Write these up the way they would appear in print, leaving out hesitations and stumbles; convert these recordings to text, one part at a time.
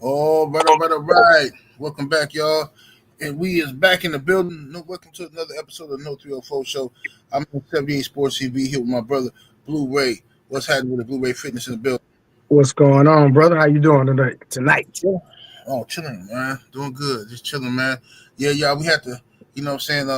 All right. Welcome back, y'all. And we is back in the building. Welcome to another episode of No 304 Show. I'm on 78 Sports TV here with my brother, Blue Ray. What's happening with the Blue Ray Fitness in the building? What's going on, brother? How you doing today? Tonight? Oh, chilling, man. Doing good. Just chilling, man. Yeah, y'all, we have to, what I'm saying,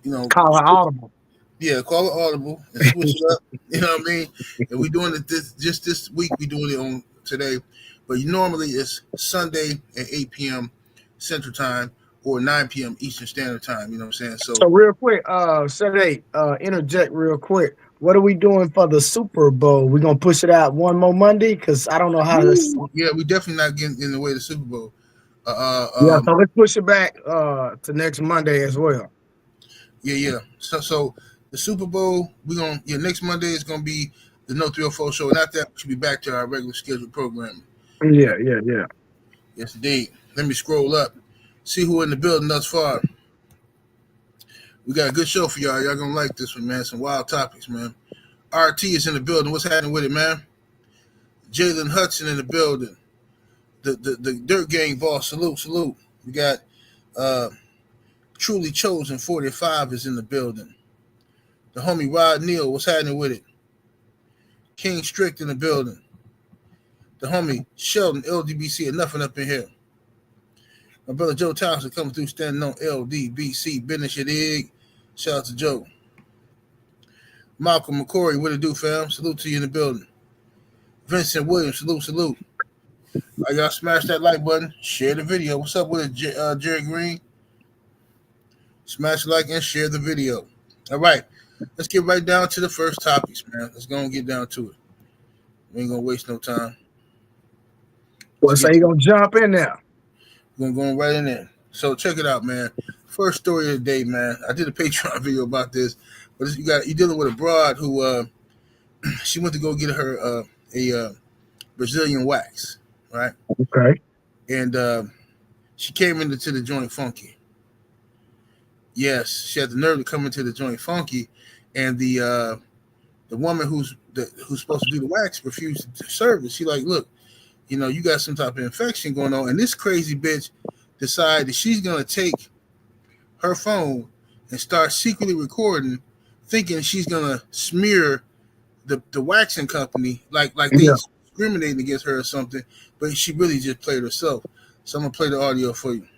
you know, Call her audible. yeah, call it audible and switch it up. You know what I mean? And we doing it this week. We doing it on today, but normally it's Sunday at 8 p.m. Central Time or 9 p.m. Eastern Standard Time. You know what I'm saying? So real quick, Saturday, interject real quick. What are we doing for the Super Bowl? We gonna push it out one more Monday because I don't know how to. Yeah, we definitely not getting in the way of the Super Bowl. Yeah, so let's push it back to next Monday as well. Yeah. So the Super Bowl, next Monday is gonna be the No 304 Show, and after that we should be back to our regular scheduled programming. Yeah. Yes, indeed. Let me scroll up, see who in the building thus far. We got a good show for y'all. Y'all gonna like this one, man. Some wild topics, man. RT is in the building. What's happening with it, man? Jalen Hudson in the building. The Dirt Gang boss. Salute. We got Truly Chosen 45 is in the building. The homie Rod Neal. What's happening with it? King Strict in the building. The homie Sheldon LDBC. Nothing up in here. My brother Joe Townsend coming through standing on LDBC. Business your dig. Shout out to Joe. Malcolm McCory, what it do, fam? Salute to you in the building. Vincent Williams, salute. All right, y'all smash that like button. Share the video. What's up with it, Jerry Green? Smash like and share the video. All right, let's get right down to the first topics, man. Let's go and get down to it. We ain't gonna waste no time. Well, so you gonna jump in there? We're gonna go right in there. So check it out, man. First story of the day, man. I did a Patreon video about this, but you're dealing with a broad who she went to go get her a Brazilian wax, right? Okay. And she came into the joint funky. Yes, she had the nerve to come into the joint funky, and the woman who's supposed to do the wax refused to serve it. She like, look, you got some type of infection going on, and this crazy bitch decided she's gonna take her phone and start secretly recording, thinking she's gonna smear the waxing company like they discriminating against her or something, but she really just played herself. So I'm gonna play the audio for you.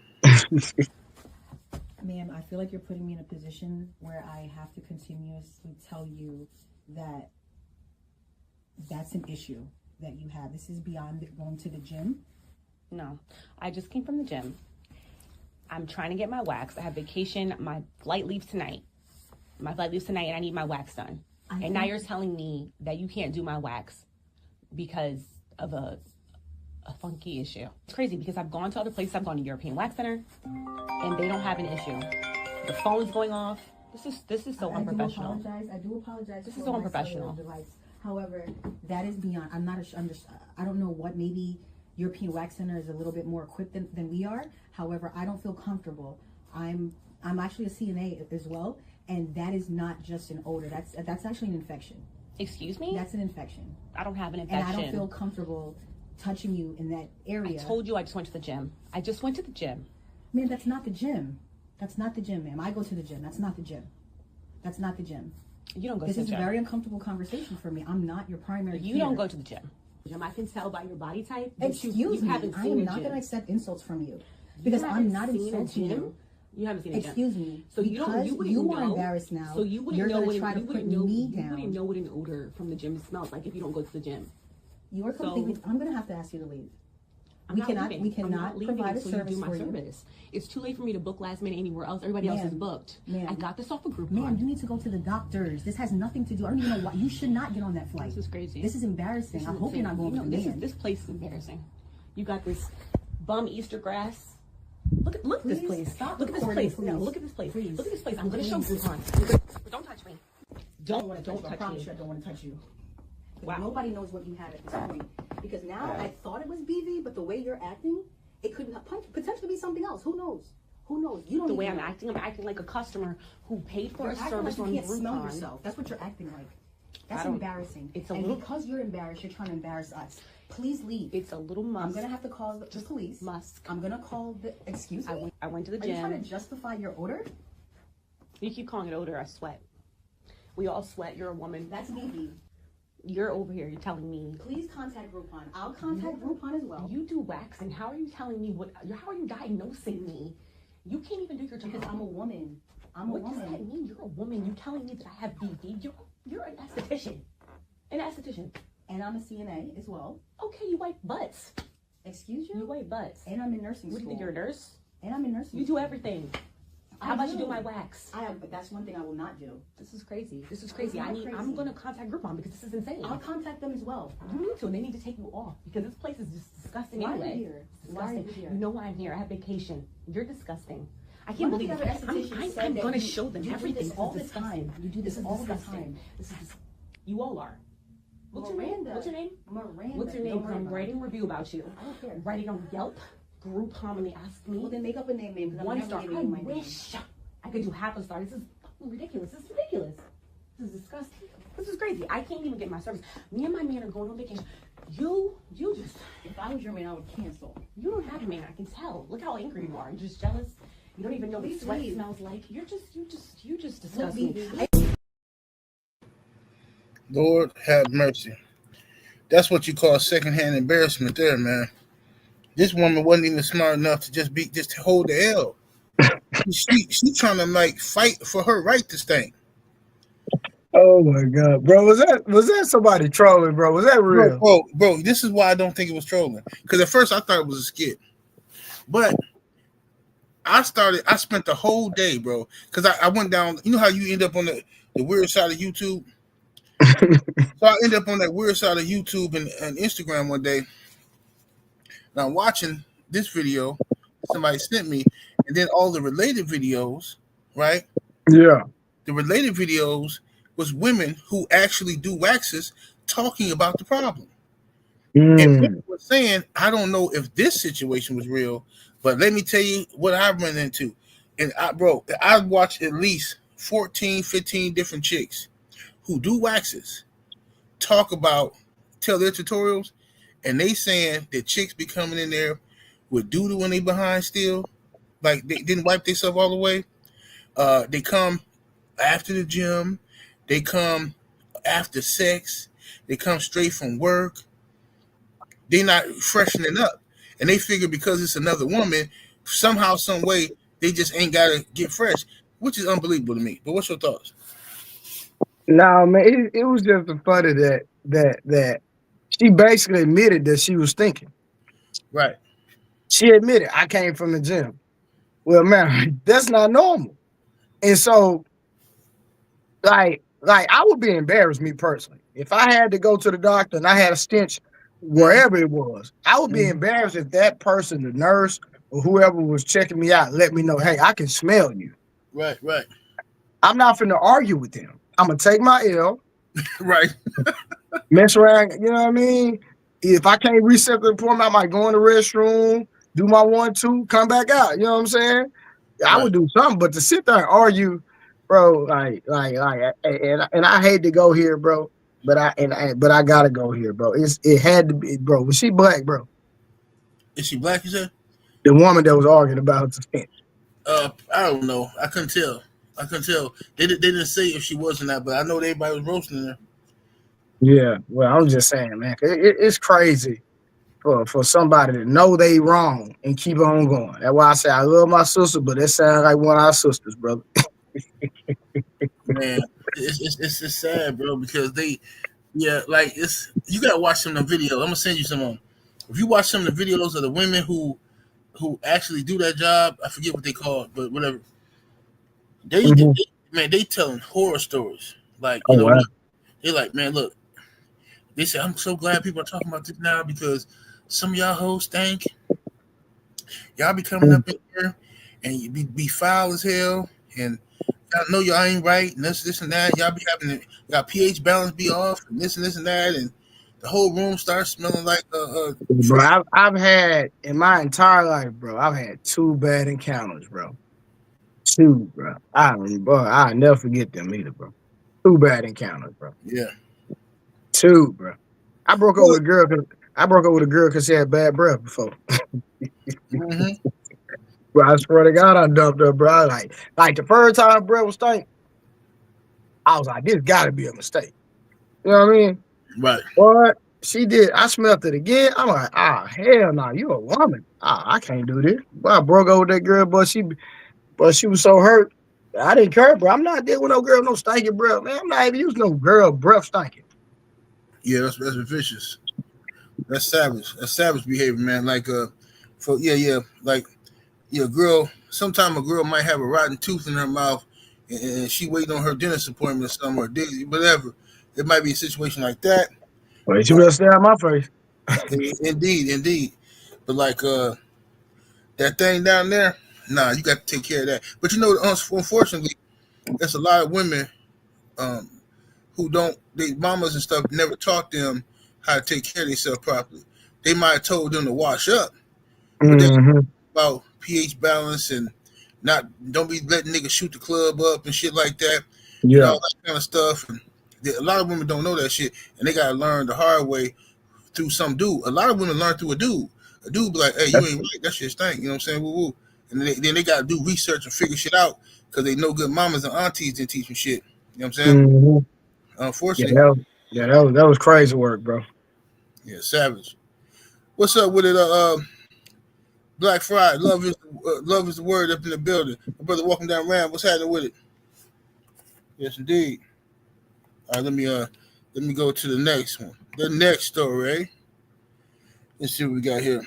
Ma'am, I feel like you're putting me in a position where I have to continuously tell you that that's an issue that you have. This is beyond going to the gym. No, I just came from the gym. I'm trying to get my wax. I have vacation. My flight leaves tonight. And I need my wax done. And now you're telling me that you can't do my wax because of a funky issue. It's crazy because I've gone to other places. I've gone to European Wax Center, and they don't have an issue. The phone's going off. This is so unprofessional. I do apologize. This is so unprofessional. However, that is beyond. I don't know what. Maybe European Wax Center is a little bit more equipped than we are. However, I don't feel comfortable. I'm actually a CNA as well, and that is not just an odor. That's actually an infection. Excuse me? That's an infection. I don't have an infection. And I don't feel comfortable touching you in that area. I told you I just went to the gym. Man, that's not the gym. That's not the gym, ma'am. I go to the gym. That's not the gym. You don't go to the gym. This is a very uncomfortable conversation for me. I'm not your primary You care. don't go to the gym. I can tell by your body type. Excuse me. I am not going to accept insults from you because I'm not insulting you. You haven't seen a gym. Excuse me. So you are embarrassed now. So you wouldn't You're know going to try to put me down. You wouldn't know what an odor from the gym smells like if you don't go to the gym. You are completely. I'm going to have to ask you to leave. We cannot provide a service for you. It's too late for me to book last minute anywhere else. Everybody else is booked. I got this off a group. Ma'am, you need to go to the doctors. This has nothing to do. I don't even know why. You should not get on that flight. This is crazy. This is embarrassing. I hope you're not going to the man. This place is embarrassing. You got this bum Easter grass. Look at this place. Look at this place. No, look at this place. Look at this place. I'm going to show Groupon. Don't touch me. Don't touch me. I promise you I don't want to touch you. Wow. Nobody knows what you had at this point. Because now I thought it was BV, but the way you're acting, it could potentially be something else. Who knows? You don't. The way I'm acting like a customer who paid for a service on Groupon. You can't smell Groupon. yourself. That's what you're acting like. That's embarrassing. It's a and little, because you're embarrassed, you're trying to embarrass us. Please leave. It's a little musk. I'm gonna have to call the police. Musk. I'm gonna call the. Excuse me. I went to the Are gym. you trying to justify your odor? You keep calling it odor. I sweat. We all sweat. You're a woman. That's me. You're over here. You're telling me. Please contact Groupon. I'll contact Groupon as well. You do waxing. How are you telling me what? How are you diagnosing me? You can't even do your job. Because I'm a woman. What does that mean? You're a woman. You telling me that I have BV? You're an esthetician. An esthetician. And I'm a CNA as well. Okay, you wipe butts. Excuse you? You wipe butts. And I'm in nursing school. What do you think, you're a nurse? And I'm in nursing school. You do everything. How about you do my wax? But that's one thing I will not do. This is crazy. This is crazy. I'm gonna contact Groupon because this is insane. I'll contact them as well. You need to. They need to take you off because this place is just disgusting Why anyway. are you here? Disgusting. Why are you here? You know why I'm here. I have vacation. You're disgusting. I can't believe it. I'm gonna show them everything. This all the time. You do this all the time. This is you all are. What's your name? Miranda. What's your name? Miranda. What's your name? I'm writing a review about you. I don't care. Writing on Yelp, Groupon when they ask me. Well, then make up a name. 1 star. I wish I could do half a star. This is fucking ridiculous. This is ridiculous. This is disgusting. This is crazy. I can't even get my service. Me and my man are going on vacation. You just. If I was your man, I would cancel. You don't have a man. I can tell. Look how angry you are. You're just jealous. You don't even know what sweat smells like. You just disgust me. Lord have mercy. That's what you call secondhand embarrassment there, man. This woman wasn't even smart enough to just hold the L. She trying to like fight for her right to stink. Oh my God, bro, was that somebody trolling, bro? Was that real? Bro, this is why I don't think it was trolling. Because at first I thought it was a skit, but I spent the whole day, bro, because I went down. You know how you end up on the weird side of YouTube. So I ended up on that weird side of YouTube and Instagram one day. Now I'm watching this video somebody sent me, and then all the related videos, right? Yeah. The related videos was women who actually do waxes talking about the problem. And people were saying, I don't know if this situation was real, but let me tell you what I run into. And I watched at least 14, 15 different chicks who do waxes tell their tutorials, and they saying that chicks be coming in there with doo-doo when they behind still, like they didn't wipe themselves all the way. They come after the gym, they come after sex, they come straight from work. They're not freshening up, and they figure because it's another woman, somehow, some way, they just ain't gotta get fresh, which is unbelievable to me. But what's your thoughts? No, man, it was just funny that she basically admitted that she was thinking. Right. She admitted, I came from the gym. Well, man, that's not normal. And so, like I would be embarrassed, me personally. If I had to go to the doctor and I had a stench wherever it was, I would be embarrassed if that person, the nurse or whoever was checking me out, let me know, hey, I can smell you. Right. I'm not finna argue with them. I'm gonna take my L. Right. Mess around, you know what I mean? If I can't reset the appointment, I might go in the restroom, do my 1-2, come back out. You know what I'm saying? Right. I would do something, but to sit there and argue, bro, and I hate to go here, bro, but I gotta go here, bro. It had to be, bro. Was she black, bro? Is she black? You said the woman that was arguing about the stench. I don't know. I couldn't tell. They didn't say if she was or not, but I know everybody was roasting her. Yeah, well, I'm just saying, man, it's crazy for somebody to know they wrong and keep on going. That's why I say I love my sister, but that sounds like one of our sisters, brother. Man, it's sad, bro, because you gotta watch some of the videos. I'm gonna send you some of them. If you watch some of the videos of the women who actually do that job, I forget what they call it, but whatever. They telling horror stories. Like, you know, wow. They're like, man, look. They say, I'm so glad people are talking about this now because some of y'all hoes stink. Y'all be coming up in here and you be foul as hell, and y'all know y'all ain't right, and this and that. Y'all be having y'all pH balance be off, and this and that, and the whole room starts smelling like bro, I've had in my entire life, bro. I've had 2 bad encounters, bro. 2, bro. I'll never forget them either, bro. 2 bad encounters, bro. Yeah. too, bro. I broke up with a girl because she had bad breath before. Mhm. Bro, I swear to God, I dumped her, bro. Like the first time breath was stank, I was like, this gotta be a mistake. You know what I mean? Right. What she did, I smelled it again. I'm like, hell no, you a woman. I can't do this. But I broke up with that girl, but she was so hurt. I didn't care, bro. I'm not dealing with no girl, no stinking breath, man. I'm not even using no girl breath stinking. Yeah, that's vicious. That's savage. That's savage behavior, man. Like like girl. Sometimes a girl might have a rotten tooth in her mouth, and she waiting on her dentist appointment or something, or whatever. It might be a situation like that. Well, she better stay out my face. Indeed. But like that thing down there, nah, you got to take care of that. But unfortunately, there's a lot of women who don't, they mamas and stuff never taught them how to take care of themselves properly. They might have told them to wash up, but that's about pH balance and don't be letting niggas shoot the club up and shit like that. Yeah. All that kind of stuff. And a lot of women don't know that shit, and they gotta learn the hard way through some dude. A lot of women learn through a dude. A dude be like, hey, you ain't right, that shit stink. You know what I'm saying? Woo woo. And then they gotta do research and figure shit out because they know good mamas and aunties didn't teach them shit. You know what I'm saying? Unfortunately. That was crazy work, bro. Yeah, savage. What's up with it? Black Friday, love is the word up in the building. My brother walking down Ram. What's happening with it? Yes, indeed. All right, let me go to the next one. The next story. Let's see what we got here.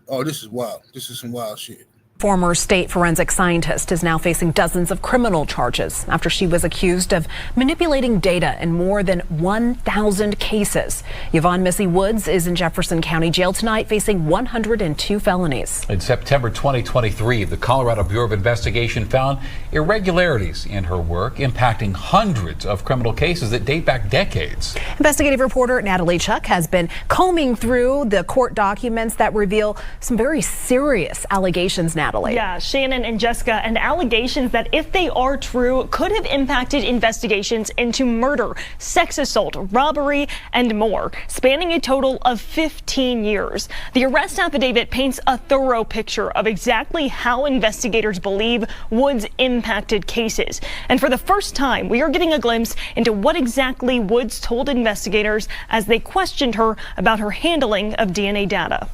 Oh, this is wild. This is some wild shit. Former state forensic scientist is now facing dozens of criminal charges after she was accused of manipulating data in more than 1,000 cases. Yvonne Missy Woods is in Jefferson County Jail tonight facing 102 felonies. In September 2023, the Colorado Bureau of Investigation found irregularities in her work impacting hundreds of criminal cases that date back decades. Investigative reporter Natalie Chuck has been combing through the court documents that reveal some very serious allegations now. Yeah, Shannon and Jessica, and allegations that, if they are true, could have impacted investigations into murder, sex assault, robbery, and more, spanning a total of 15 years. The arrest affidavit paints a thorough picture of exactly how investigators believe Woods impacted cases. And for the first time, we are getting a glimpse into what exactly Woods told investigators as they questioned her about her handling of DNA data.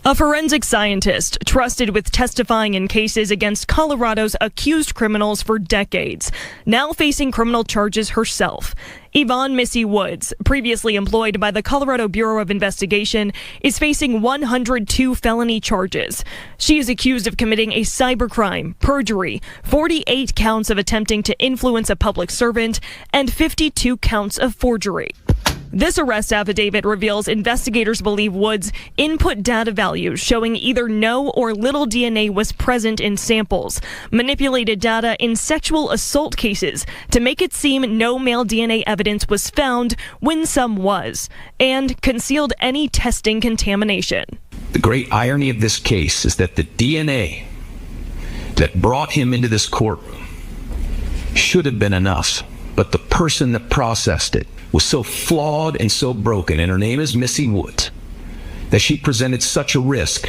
A forensic scientist trusted with testifying in cases against Colorado's accused criminals for decades, now facing criminal charges herself. Yvonne Missy Woods, previously employed by the Colorado Bureau of Investigation, is facing 102 felony charges. She is accused of committing a cybercrime, perjury, 48 counts of attempting to influence a public servant, and 52 counts of forgery. This arrest affidavit reveals investigators believe Woods input data values showing either no or little DNA was present in samples, manipulated data in sexual assault cases to make it seem no male DNA evidence was found when some was, and concealed any testing contamination. The great irony of this case is that the DNA that brought him into this courtroom should have been enough, but the person that processed it was so flawed and so broken, and her name is Missy Woods, that she presented such a risk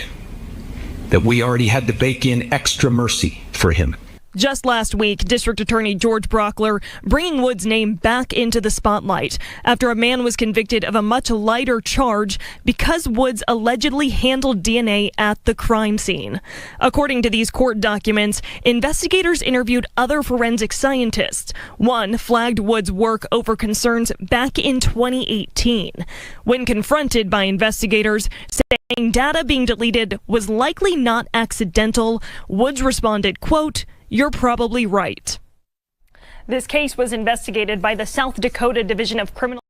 that we already had to bake in extra mercy for him. Just last week, District Attorney George Brockler bringing Woods' name back into the spotlight after a man was convicted of a much lighter charge because Woods allegedly handled DNA at the crime scene. According to these court documents, investigators interviewed other forensic scientists. One flagged Woods' work over concerns back in 2018. When confronted by investigators saying data being deleted was likely not accidental, Woods responded, quote, "You're probably right." This case was investigated by the South Dakota Division of Criminal.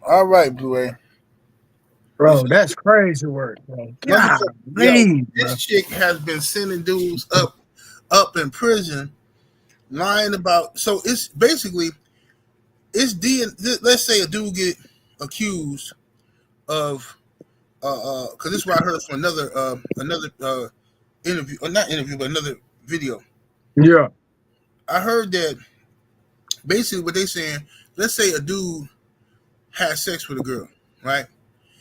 All right, Blue A. Bro, that's crazy work, bro. God, this chick has been sending dudes up in prison, lying about. So it's basically let's say a dude get accused of because this is what I heard from another interview, or not interview, but another video. Yeah. I heard that basically what they saying. Let's say a dude has sex with a girl, right?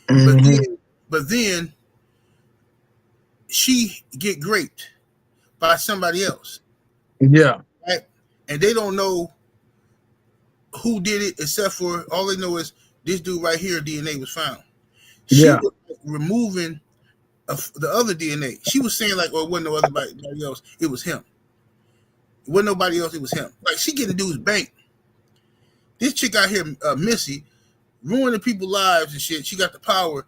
Mm-hmm. But then she get raped by somebody else, Yeah. right? And they don't know who did it, except for all they know is this dude right here. DNA was found. She Yeah. was removing the other DNA. She was saying like, "Oh, it wasn't no other else. It was him. It wasn't nobody else. It was him." Like she getting dude's bank. This chick out here, Missy, ruining people's lives and shit. She got the power.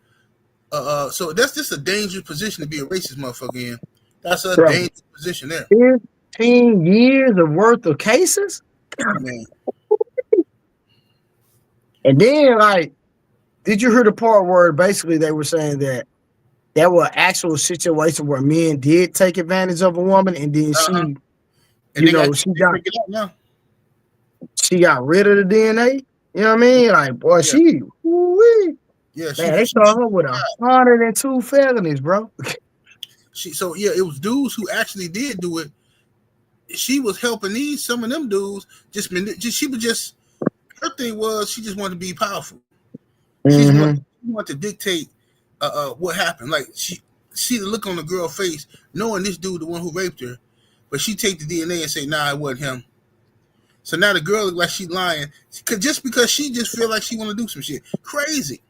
So that's just a dangerous position to be a racist motherfucker in. That's a dangerous position there. 15 years of worth of cases? Man. And then, like, did you hear the part where basically they were saying that there were actual situations where men did take advantage of a woman, and then she got rid of the DNA? You know what I mean? Like, boy, yeah, man, they saw her with 102 felonies, bro. It was dudes who actually did do it. She was helping some of them dudes. Her thing was she just wanted to be powerful. She wanted to dictate what happened. Like she see the look on the girl's face, knowing this dude the one who raped her, but she take the DNA and say, "Nah, it wasn't him." So now the girl look like she's lying, just because she just feel like she want to do some shit. Crazy.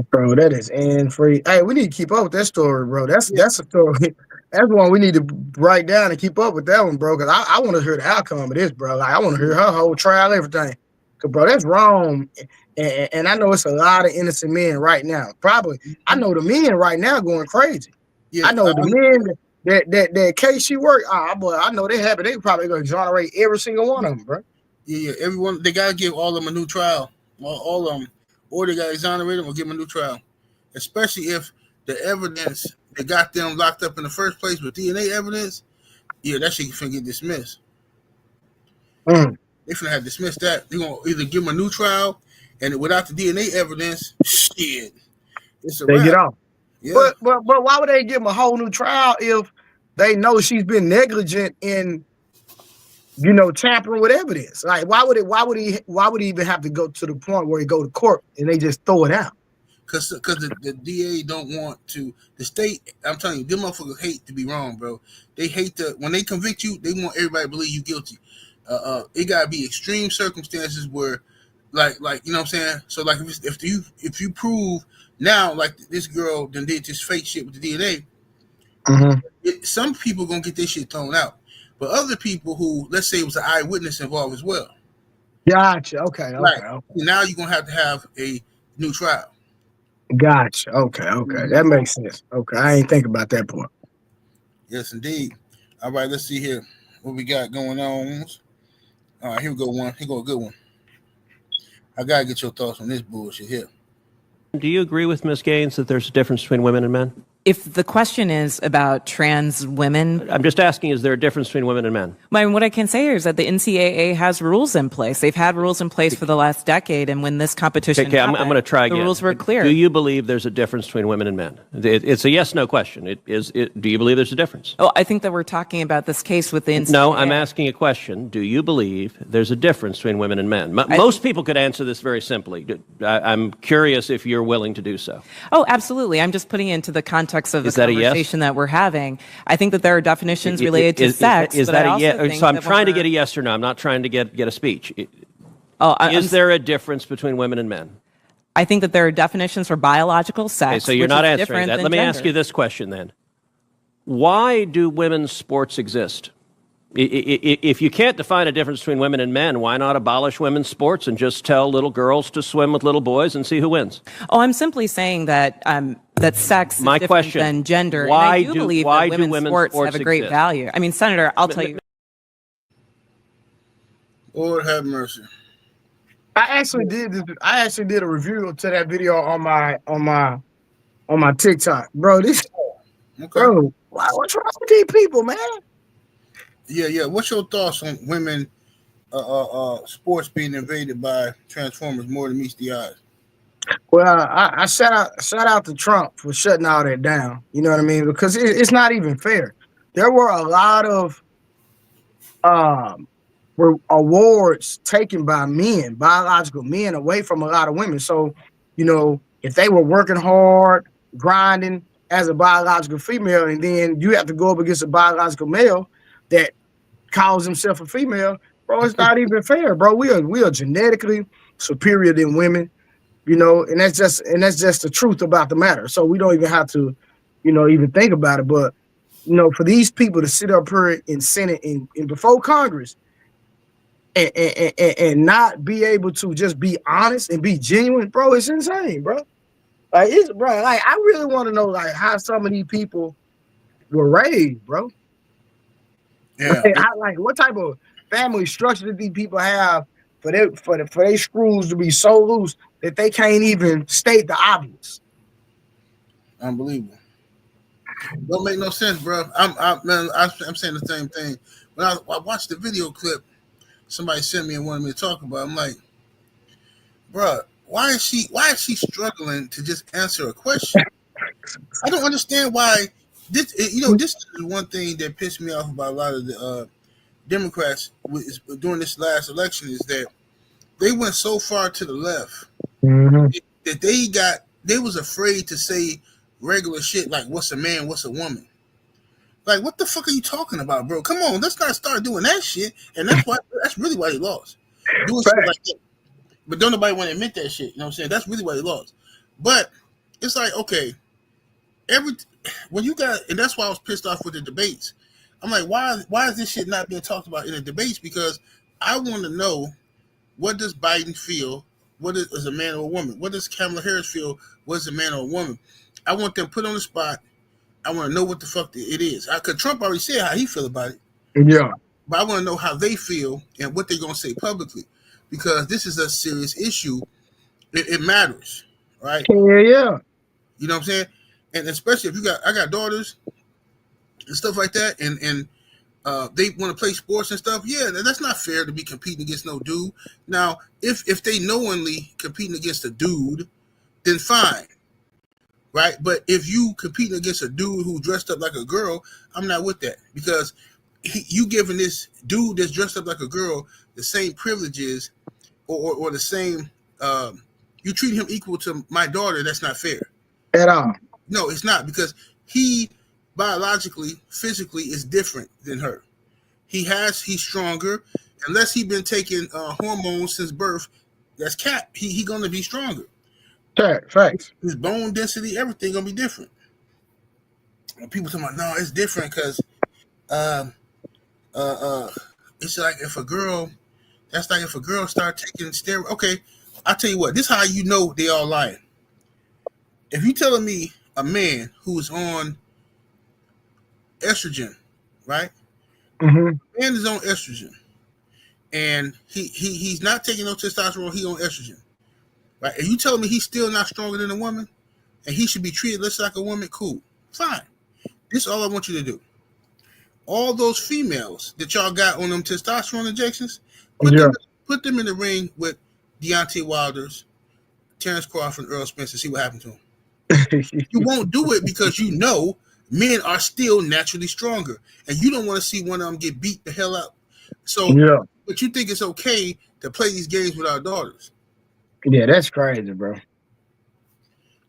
Bro, that is free. Hey, we need to keep up with that story, bro. That's a story. That's one we need to write down and keep up with that one, bro. Because I want to hear the outcome of this, bro. Like I want to hear her whole trial, everything. Cause bro, that's wrong. And I know it's a lot of innocent men right now. Probably, I know the men right now going crazy. Yeah, I know the men that case she worked. Boy, I know they have it. They probably gonna exonerate every single one of them, bro. Yeah, everyone. They gotta give all of them a new trial. All of them. Or they got exonerated or give them a new trial, especially if the evidence that got them locked up in the first place with DNA evidence, that shit finna get dismissed. They finna have dismissed that. They're gonna either give them a new trial, and without the DNA evidence, shit, it's a they wrap. Get off. Yeah. But why would they give them a whole new trial if they know she's been negligent in, tampering with evidence? Like, why would he even have to go to the point where he go to court and they just throw it out? Because the DA don't want to. The state, I'm telling you, them motherfuckers hate to be wrong, bro. They hate when they convict you, they want everybody to believe you guilty. It gotta be extreme circumstances where, like you know what I'm saying. So like if you prove now like this girl done did this fake shit with the DNA, some people gonna get this shit thrown out. But other people who, let's say it was an eyewitness involved as well. Gotcha. Okay. Now you're going to have a new trial. Gotcha. Okay. That makes sense. Okay. I ain't think about that part. Yes, indeed. All right, let's see here what we got going on. All right, here we go one. Here go a good one. I got to get your thoughts on this bullshit here. Do you agree with Ms. Gaines that there's a difference between women and men? If the question is about trans women, I'm just asking, is there a difference between women and men? I mean, what I can say is that the NCAA has rules in place. They've had rules in place for the last decade, and when this competition happened, I'm going to try again. The rules were clear. Do you believe there's a difference between women and men? It's a yes/no question. Do you believe there's a difference? Oh, I think that we're talking about this case with the NCAA. No, I'm asking a question. Do you believe there's a difference between women and men? Most people could answer this very simply. I'm curious if you're willing to do so. Oh, absolutely. I'm just putting it into the context of the conversation that we're having. I think that there are definitions related to sex. Is that a yes? So I'm trying to get a yes or no. I'm not trying to get a speech. Is there a difference between women and men? I think that there are definitions for biological sex. Okay, so you're not answering that. Let me ask you this question then. Why do women's sports exist? If you can't define a difference between women and men, why not abolish women's sports and just tell little girls to swim with little boys and see who wins? Oh, I'm simply saying that that sex is different than gender. Why and I do believe that women's sports have a great exist? value. I mean, Senator, I'll tell you. Lord have mercy. I actually did a review to that video on my TikTok, bro. Bro, what's wrong with these people, man? Yeah. What's your thoughts on women sports being invaded by Transformers more than meets the eyes? Well, I shout out to Trump for shutting all that down. You know what I mean? Because it's not even fair. There were a lot of were awards taken by men, biological men, away from a lot of women. So, you know, if they were working hard, grinding as a biological female, and then you have to go up against a biological male that calls himself a female, bro, it's not even fair, bro. We are genetically superior than women, you know, and that's just the truth about the matter. So we don't even have to, you know, even think about it. But, you know, for these people to sit up here in Senate and before Congress and not be able to just be honest and be genuine, bro, it's insane, bro. Like, I really want to know, like, how some of these people were raised, bro. Yeah. Like what type of family structure did these people have for their screws to be so loose that they can't even state the obvious? Unbelievable. Don't make no sense, bro. I'm saying the same thing. When I watched the video clip somebody sent me and wanted me to talk about, I'm like, bro, why is she struggling to just answer a question? I don't understand why. This is one thing that pissed me off about a lot of the Democrats during this last election, is that they went so far to the left that they was afraid to say regular shit like what's a man, what's a woman. Like, what the fuck are you talking about, bro? Come on, let's not start doing that shit. And that's really why they lost. Doing shit like that. But don't nobody want to admit that shit. You know what I'm saying? That's really why they lost. But it's like, okay, and that's why I was pissed off with the debates. I'm like, why is this shit not being talked about in the debates? Because I want to know, what does Biden feel? What is a man or a woman? What does Kamala Harris feel? What is a man or a woman? I want them put on the spot. I want to know what the fuck it is. Because Trump already said how he feel about it. Yeah. But I want to know how they feel and what they're going to say publicly. Because this is a serious issue. It matters, right? Yeah. You know what I'm saying? And especially if I got daughters and stuff like that, and they want to play sports and stuff. Yeah, that's not fair to be competing against no dude. Now, if they knowingly competing against a dude, then fine, right? But if you competing against a dude who dressed up like a girl, I'm not with that, because you giving this dude that's dressed up like a girl the same privileges or the same. You treat him equal to my daughter. That's not fair at all. No, it's not, because he biologically, physically is different than her. He's stronger. Unless he's been taking hormones since birth, that's cap. He gonna be stronger. Facts. His bone density, everything gonna be different. And people talking about, no, it's different because it's like if a girl start taking steroids. Okay, I'll tell you what, this is how you know they all lying. If you telling me a man who's on estrogen, right? Man is on estrogen, and he's not taking no testosterone. He on estrogen, right? And you telling me he's still not stronger than a woman, and he should be treated less like a woman? Cool, fine. This is all I want you to do. All those females that y'all got on them testosterone injections, put them in the ring with Deontay Wilder's, Terrence Crawford, Earl Spencer. See what happened to them. You won't do it because you know men are still naturally stronger, and you don't want to see one of them get beat the hell out. So, but you think it's okay to play these games with our daughters? Yeah, that's crazy, bro.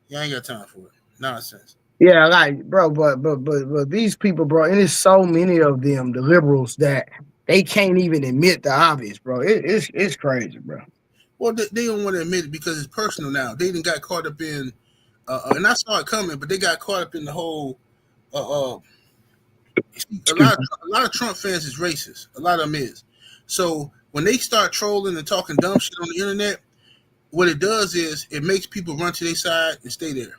Yeah, I ain't got time for it. Nonsense. Yeah, like, bro, but these people, bro, and there's so many of them, the liberals, that they can't even admit the obvious, bro. It's crazy, bro. Well, they don't want to admit it because it's personal now. They didn't got caught up in. And I saw it coming, but they got caught up in the whole. A lot of Trump fans is racist. A lot of them is. So when they start trolling and talking dumb shit on the internet, what it does is it makes people run to their side and stay there,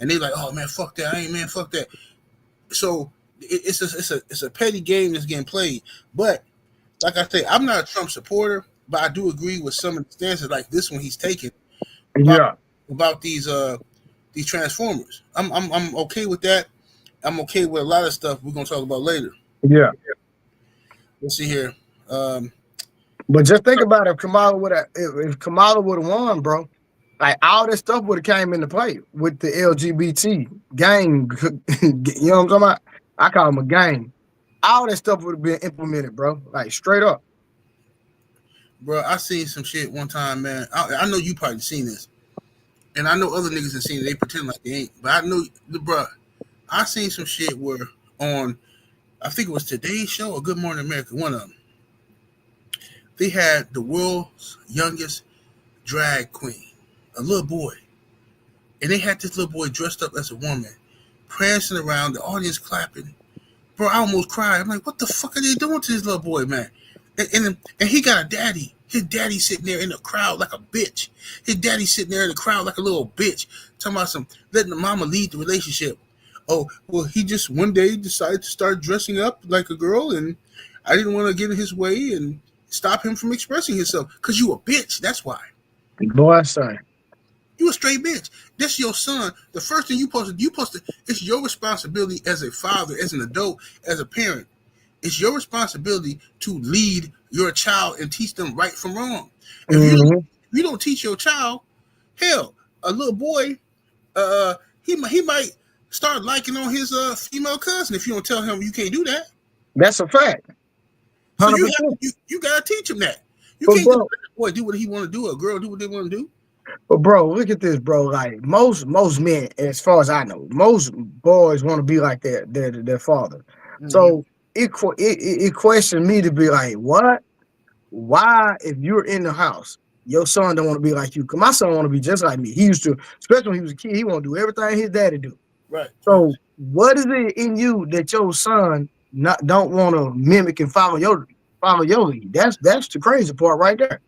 and they like, oh man, fuck that. Fuck that. So it's a petty game that's getting played. But like I say, I'm not a Trump supporter, but I do agree with some of the stances like this one he's taking. About these Transformers. I'm okay with that. I'm okay with a lot of stuff we're gonna talk about later. Yeah. Let's see here. But just think about if Kamala would have won, bro. Like all this stuff would have came into play with the LGBT gang. You know what I'm talking about? I call them a gang. All that stuff would have been implemented, bro. Like straight up. Bro, I seen some shit one time, man. I know you probably seen this, and I know other niggas have seen it. They pretend like they ain't, but I know bro. I seen some shit where on, I think it was Today's Show or Good Morning America, one of them. They had the world's youngest drag queen, a little boy, and they had this little boy dressed up as a woman, prancing around, the audience clapping. Bro, I almost cried. I'm like, what the fuck are they doing to this little boy, man? And he got a daddy. His daddy sitting there in the crowd like a bitch. His daddy sitting there in the crowd like a little bitch, talking about letting the mama lead the relationship. Oh, well, he just one day decided to start dressing up like a girl, and I didn't want to get in his way and stop him from expressing himself. Because you a bitch, that's why. Boy, son. You a straight bitch. That's your son. The first thing you supposed to, it's your responsibility as a father, as an adult, as a parent. It's your responsibility to lead your child and teach them right from wrong. If you don't teach your child, hell, a little boy, he might start liking on his female cousin if you don't tell him you can't do that. That's a fact. 100%. So you gotta teach him that. You can't let a boy do what he want to do, a girl do what they want to do. But bro, look at this, bro. Like most men, as far as I know, most boys want to be like their father. So it questioned me to be like, what? Why, if you're in the house, your son don't want to be like you? Because my son want to be just like me. He used to, especially when he was a kid, he want to do everything his daddy do. Right. So what is it in you that your son don't want to mimic and follow your lead? That's the crazy part right there.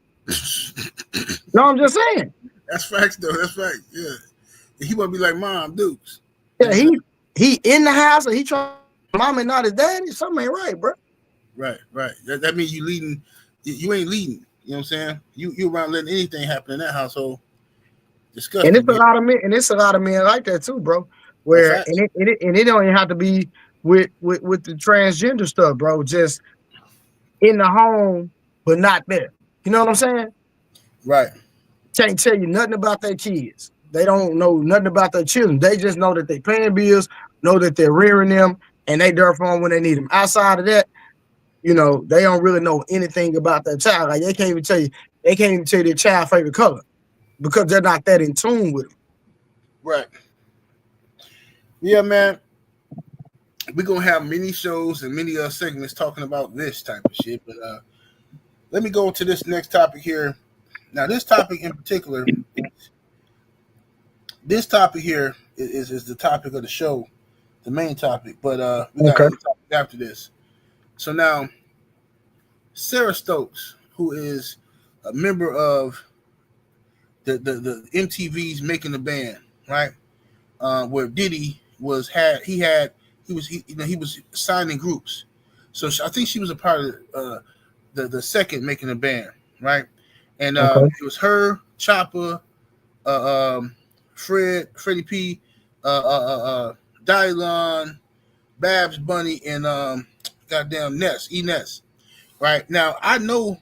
No, I'm just saying. That's facts though. That's facts. Yeah. He want to be like Mom Dukes. Yeah, he in the house and he trying mom and not his daddy. Something ain't right, bro. Right. That means you leading. You ain't leading. You know what I'm saying? You around letting anything happen in that household. Disgusting. And it's a lot of men, and it's a lot of men like that too, bro. Where and it don't even have to be with the transgender stuff, bro. Just in the home, but not there. You know what I'm saying? Right. Can't tell you nothing about their kids. They don't know nothing about their children. They just know that they paying bills, know that they're rearing them, and they there for them when they need them. Outside of that, you know, they don't really know anything about their child. Like they can't even tell you their child's favorite color because they're not that in tune with them. Right. Yeah, man. We're gonna have many shows and many segments talking about this type of shit. But let me go to this next topic here. Now, this topic in particular, is the topic of the show, the main topic. But we got a topic after this. So now, Sarah Stokes, who is a member of the MTV's Making the Band, right? Where Diddy was signing groups. So I think she was a part of the second Making the Band, right? And it was her, Chopper, Freddie P, Dylon, Babs Bunny, and goddamn Ness, E-Ness. Right now, I know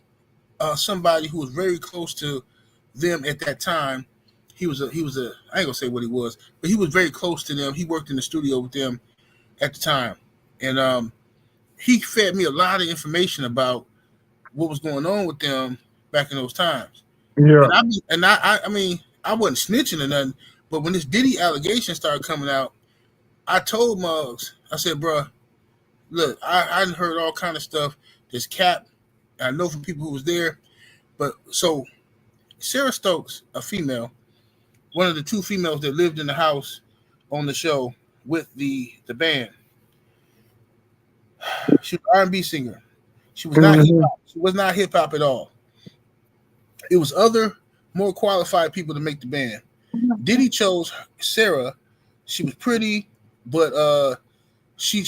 somebody who was very close to them at that time. He was a I ain't gonna say what he was, but he was very close to them. He worked in the studio with them at the time, and he fed me a lot of information about what was going on with them back in those times. Yeah, and I mean, I wasn't snitching or nothing, but when this Diddy allegation started coming out, I told Muggs, I said, bro, look, I heard all kind of stuff. This cap, I know from people who was there, but so Sarah Stokes, a female, one of the two females that lived in the house on the show with the band. She was an R&B singer. She was not hip hop. She was not hip hop at all. It was other more qualified people to make the band. Diddy chose Sarah. She was pretty, but she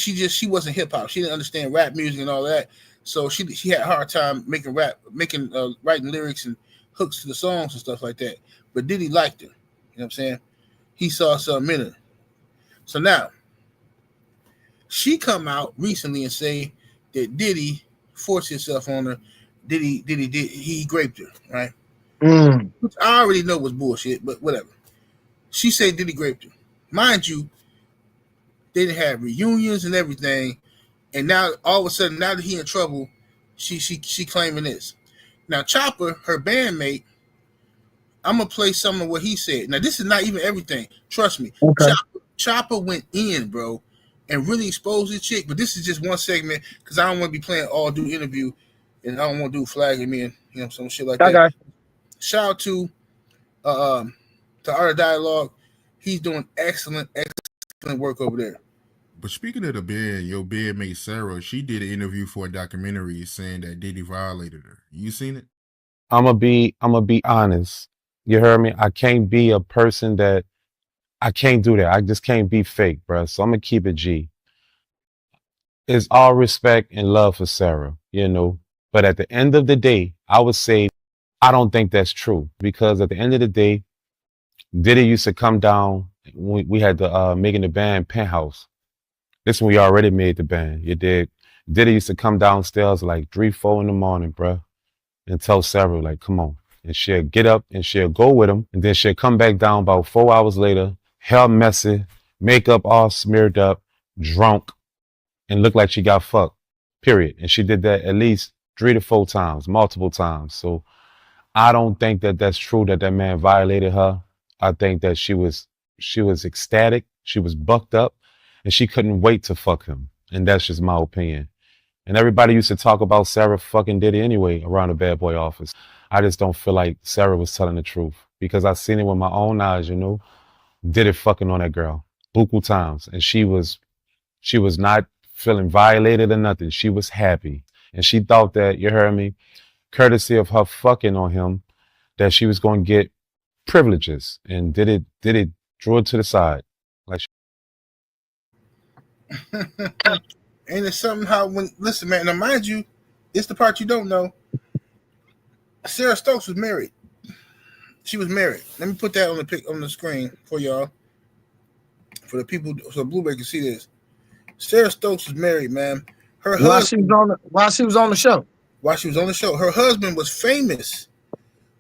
wasn't hip hop. She didn't understand rap music and all that. So she had a hard time writing lyrics and hooks to the songs and stuff like that. But Diddy liked her. You know what I'm saying? He saw something in her. So now she come out recently and say that Diddy forced himself on her. He raped her, right? Which I already know was bullshit, but whatever. She said Diddy raped her. Mind you, they didn't have reunions and everything. And now all of a sudden, now that he in trouble, she claiming this. Now Chopper, her bandmate, I'm gonna play some of what he said. Now this is not even everything. Trust me. Okay. Chopper went in, bro, and really exposed his chick. But this is just one segment because I don't want to be playing all do interview, and I don't want to do flagging me and some shit like that. Shout out to Art of Dialogue. He's doing excellent work over there. But speaking of the bed, your bedmate Sarah, she did an interview for a documentary saying that Diddy violated her. You seen it? I'm gonna be honest. You heard me? I can't be a person that I can't do that. I just can't be fake, bro. So I'm gonna keep it G. It's all respect and love for Sarah, you know. But at the end of the day, I would say I don't think that's true, because at the end of the day, Diddy used to come down. We had the making the band Penthouse. This one we already made the band. You did. Diddy used to come downstairs like 3, 4 in the morning, bro, and tell Sarah like, "Come on," and she'll get up and she'll go with him, and then she'll come back down about 4 hours later, hair messy, makeup all smeared up, drunk, and look like she got fucked. Period. And she did that at least 3 to 4 times, multiple times. So I don't think that that's true that man violated her. I think that she was ecstatic, she was bucked up, and she couldn't wait to fuck him. And that's just my opinion. And everybody used to talk about Sarah fucking Diddy anyway around the Bad Boy office. I just don't feel like Sarah was telling the truth, because I seen it with my own eyes, you know. Diddy fucking on that girl buku times, and she was not feeling violated or nothing. She was happy, and she thought that, you heard me, courtesy of her fucking on him, that she was going to get privileges, and Diddy drew it to the side. Like, ain't it something how when listen, man? Now, mind you, it's the part you don't know. Sarah Stokes was married. She was married. Let me put that on the screen for y'all, for the people, so Blueberry can see this. Sarah Stokes was married, man. Her husband, while she was on the show. While she was on the show, her husband was famous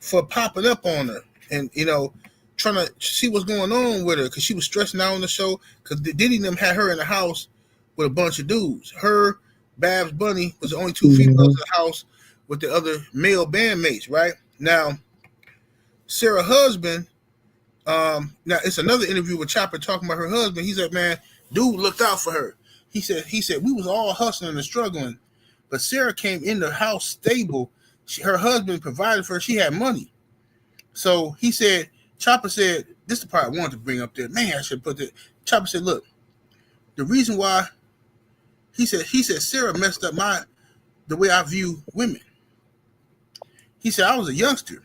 for popping up on her and, you know, trying to see what's going on with her, because she was stressing out on the show, because Diddy and them had her in the house with a bunch of dudes. Her, Babs Bunny, was the only 2 females in the house with the other male bandmates, right? Now, Sarah's husband, now it's another interview with Chopper talking about her husband. He said, man, dude looked out for her. He said we was all hustling and struggling, but Sarah came in the house stable. Her husband provided for her. She had money. So he said, Chopper said, this is the part I wanted to bring up there. Man, I should put that. Chopper said, look, the reason why, he said Sarah messed up the way I view women. He said, I was a youngster,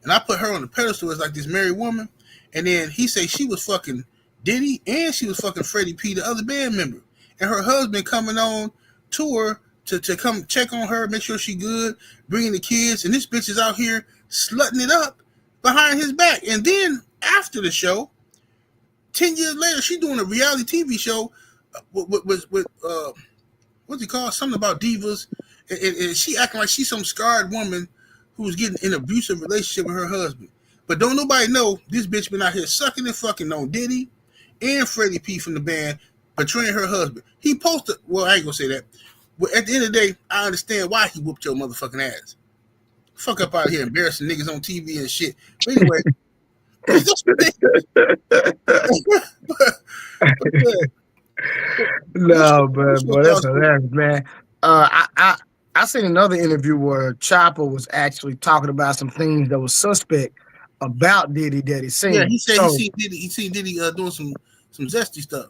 and I put her on the pedestal as like this married woman. And then he said she was fucking Diddy, and she was fucking Freddie P, the other band member. And her husband coming on tour to come check on her, make sure she good, bringing the kids. And this bitch is out here slutting it up behind his back. And then after the show, 10 years later, she doing a reality TV show with what's it called? Something about divas. And she acting like she's some scarred woman who's getting in an abusive relationship with her husband. But don't nobody know this bitch been out here sucking and fucking on Diddy and Freddie P from the band, betraying her husband. He posted, well, I ain't gonna say that. But at the end of the day, I understand why he whooped your motherfucking ass. Fuck up out here embarrassing niggas on TV and shit. But anyway. No, but that's hilarious, man. I seen another interview where Chopper was actually talking about some things that was suspect about Diddy that he seen. Yeah, he said he seen Diddy doing some zesty stuff.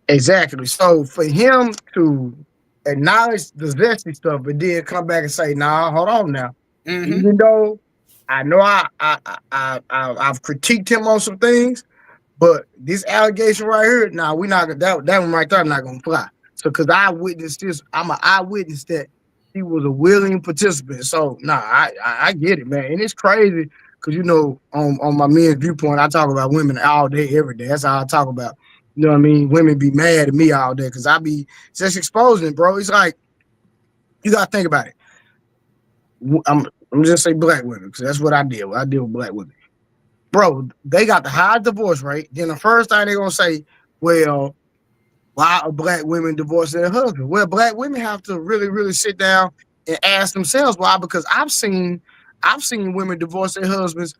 Exactly. So for him to acknowledge the zesty stuff, but then come back and say, "Nah, hold on now." Mm-hmm. Even though I know I've critiqued him on some things, but this allegation right here, nah, we not that one right there. I'm not gonna fly. So because I witnessed this, I'm an eyewitness that he was a willing participant. So nah, I get it, man, and it's crazy because you know on my men's viewpoint, I talk about women all day, every day. That's how I talk about. You know what I mean? Women be mad at me all day because I be just exposing it, bro. It's like you gotta think about it. I'm just say black women because that's what I deal with. I deal with black women, bro. They got the high divorce rate. Then the first thing they're gonna say, well, why are black women divorcing their husband? Well, black women have to really, really sit down and ask themselves why. Because I've seen women divorce their husbands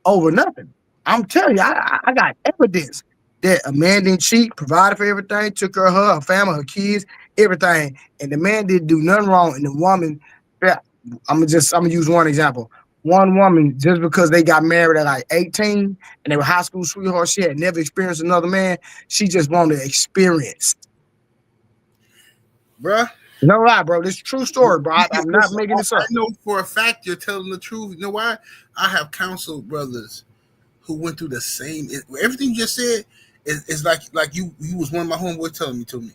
over nothing. I'm telling you, I got evidence that a man didn't cheat, provided for everything, took care of her family, her kids, everything, and the man didn't do nothing wrong. And the woman, I'm gonna use one example. One woman, just because they got married at like 18 and they were high school sweethearts, she had never experienced another man. She just wanted to experience. Bruh. No lie, bro. This is a true story, bro. I'm not making this up. I know for a fact you're telling the truth. You know why? I have counseled brothers who went through the same. Everything you just said is like you was one of my homeboys telling me to me.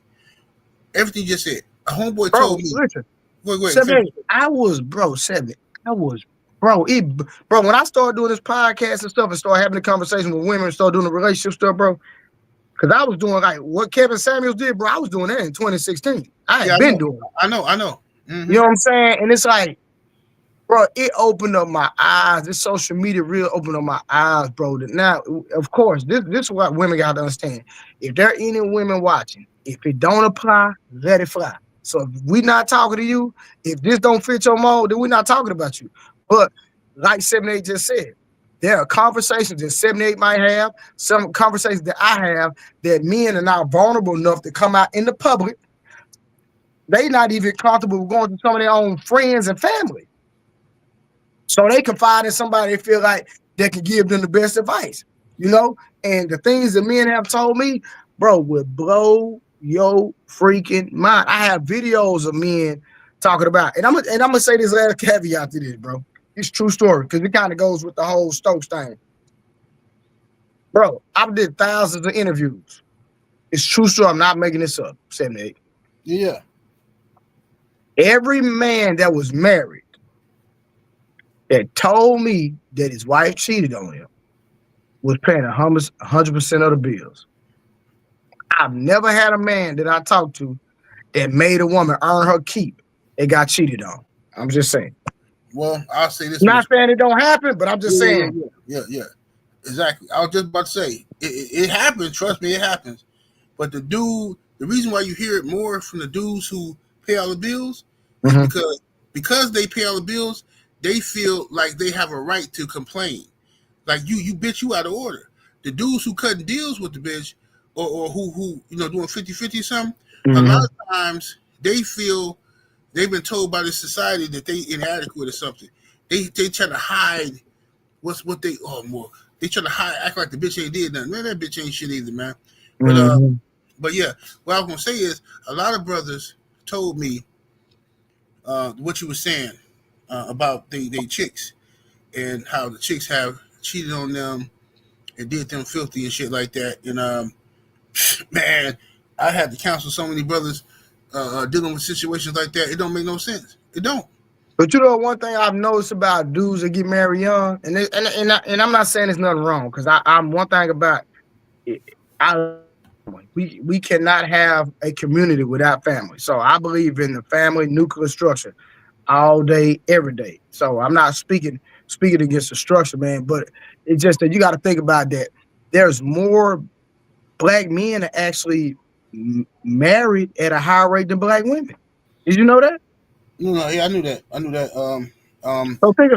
Everything you just said. A homeboy told me. Listen, wait, 7, I was, bro, 7. I was, bro, when I started doing this podcast and stuff and started having the conversation with women and started doing the relationship stuff, bro, because I was doing like what Kevin Samuels did, bro. I was doing that in 2016. I had been doing it. I know. Mm-hmm. You know what I'm saying? And it's like, bro, it opened up my eyes. This social media really opened up my eyes, bro. That now, of course, this is what women got to understand. If there are any women watching, if it don't apply, let it fly. So if we not talking to you, if this don't fit your mold, then we're not talking about you. But like 7-8 just said, there are conversations that 7-8 might have, some conversations that I have that men are not vulnerable enough to come out in the public. They not even comfortable going to some of their own friends and family. So they confide in somebody they feel like that can give them the best advice, you know? And the things that men have told me, bro, will blow your freaking mind. I have videos of men talking about, and I'm gonna say this last caveat to this, bro. It's true story, because it kind of goes with the whole Stokes thing. Bro, I've did thousands of interviews. It's true story. I'm not making this up. 7-8. Yeah. Every man that was married that told me that his wife cheated on him was paying 100% of the bills. I've never had a man that I talked to that made a woman earn her keep and got cheated on. I'm just saying. Well, I'll say this. Not saying it don't happen, but I'm just saying. Yeah. Exactly. I was just about to say, it happens. Trust me, it happens. But the reason why you hear it more from the dudes who pay all the bills is because they pay all the bills, they feel like they have a right to complain. Like you bitch, you out of order. The dudes who cutting deals with the bitch or who doing 50-50 or something, a lot of times they feel they've been told by the society that they inadequate or something. They try to hide they try to hide, act like the bitch ain't did nothing. Man, that bitch ain't shit either, man. But yeah, what I was gonna say is a lot of brothers told me what you were saying about they chicks and how the chicks have cheated on them and did them filthy and shit like that. And man, I had to counsel so many brothers dealing with situations like that. It don't make no sense. It don't. But you know, one thing I've noticed about dudes that get married young, and I'm not saying there's nothing wrong, because I'm one thing about it, we cannot have a community without family. So I believe in the family nuclear structure all day, every day. So I'm not speaking against the structure, man, but it's just that you got to think about that. There's more black men are actually married at a higher rate than black women. Did you know that? No, yeah, I knew that.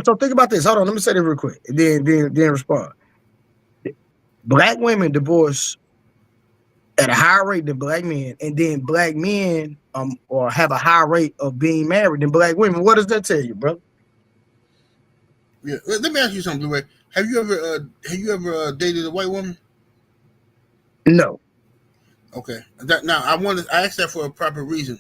So think about this. Hold on, let me say this real quick, and then respond. Black women divorce at a higher rate than black men, and then black men or have a higher rate of being married than black women. What does that tell you, bro? Yeah, let me ask you something, Blue Ray. Have you ever dated a white woman? No. Okay. I asked that for a proper reason.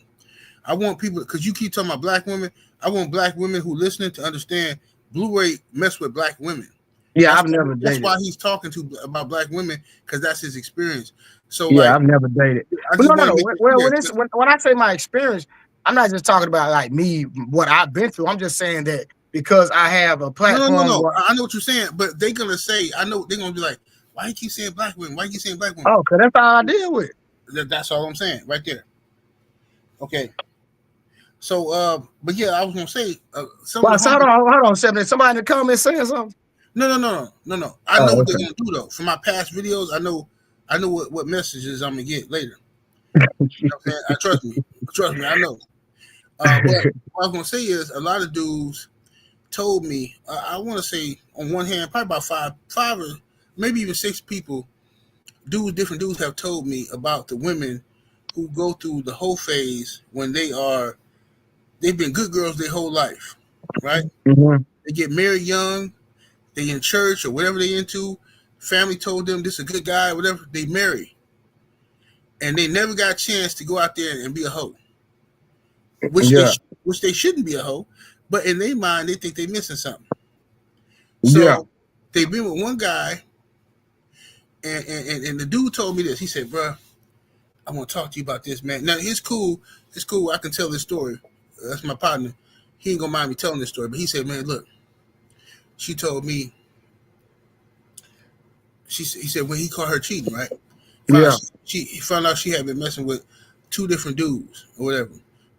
I want people, because you keep talking about black women. I want black women who listening to understand Blue Ray mess with black women. Yeah, I've never dated. That's why he's talking about black women, because that's his experience. So yeah, I've never dated. No. Well, when I say my experience, I'm not just talking about like me, what I've been through. I'm just saying that because I have a platform. No. I know what you're saying, but they're gonna say, I know they're gonna be like, why you keep saying black women? Why you keep saying black women? Oh, because that's all I deal with. That's all I'm saying right there. Okay. So, but yeah, I was gonna say. Hold on, 7. Somebody in the comments saying something. No. I know what they're gonna do though. From my past videos, I know what messages I'm gonna get later. You know what I'm saying? Trust me, I know. But what I was gonna say is a lot of dudes told me. I want to say on one hand, probably about five or maybe even 6 people, different dudes have told me about the women who go through the whole phase when they've been good girls their whole life, right? Mm-hmm. They get married young, they in church or whatever they into. Family told them this is a good guy, whatever. They marry, and they never got a chance to go out there and be a hoe, which they shouldn't be a hoe, but in their mind they think they're missing something. So they've been with one guy, and the dude told me this. He said, "Bro, I want to talk to you about this, man." Now it's cool. I can tell this story. That's my partner. He ain't gonna mind me telling this story, but he said, "Man, look." She told me. He said when he caught her cheating, right? He found out she had been messing with 2 different dudes or whatever.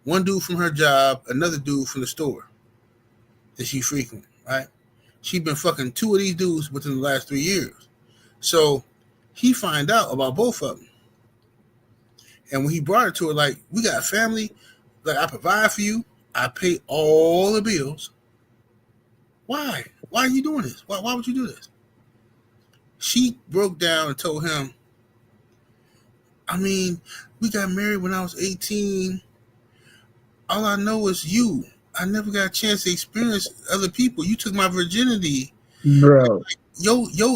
One dude from her job, another dude from the store that she frequent, right? She'd been fucking 2 of these dudes within the last 3 years. So he find out about both of them. And when he brought her to her, like, we got a family, like I provide for you, I pay all the bills. Why? Why are you doing this? Why would you do this? She broke down and told him, I mean, we got married when I was 18. All I know is you. I never got a chance to experience other people. You took my virginity. Bro.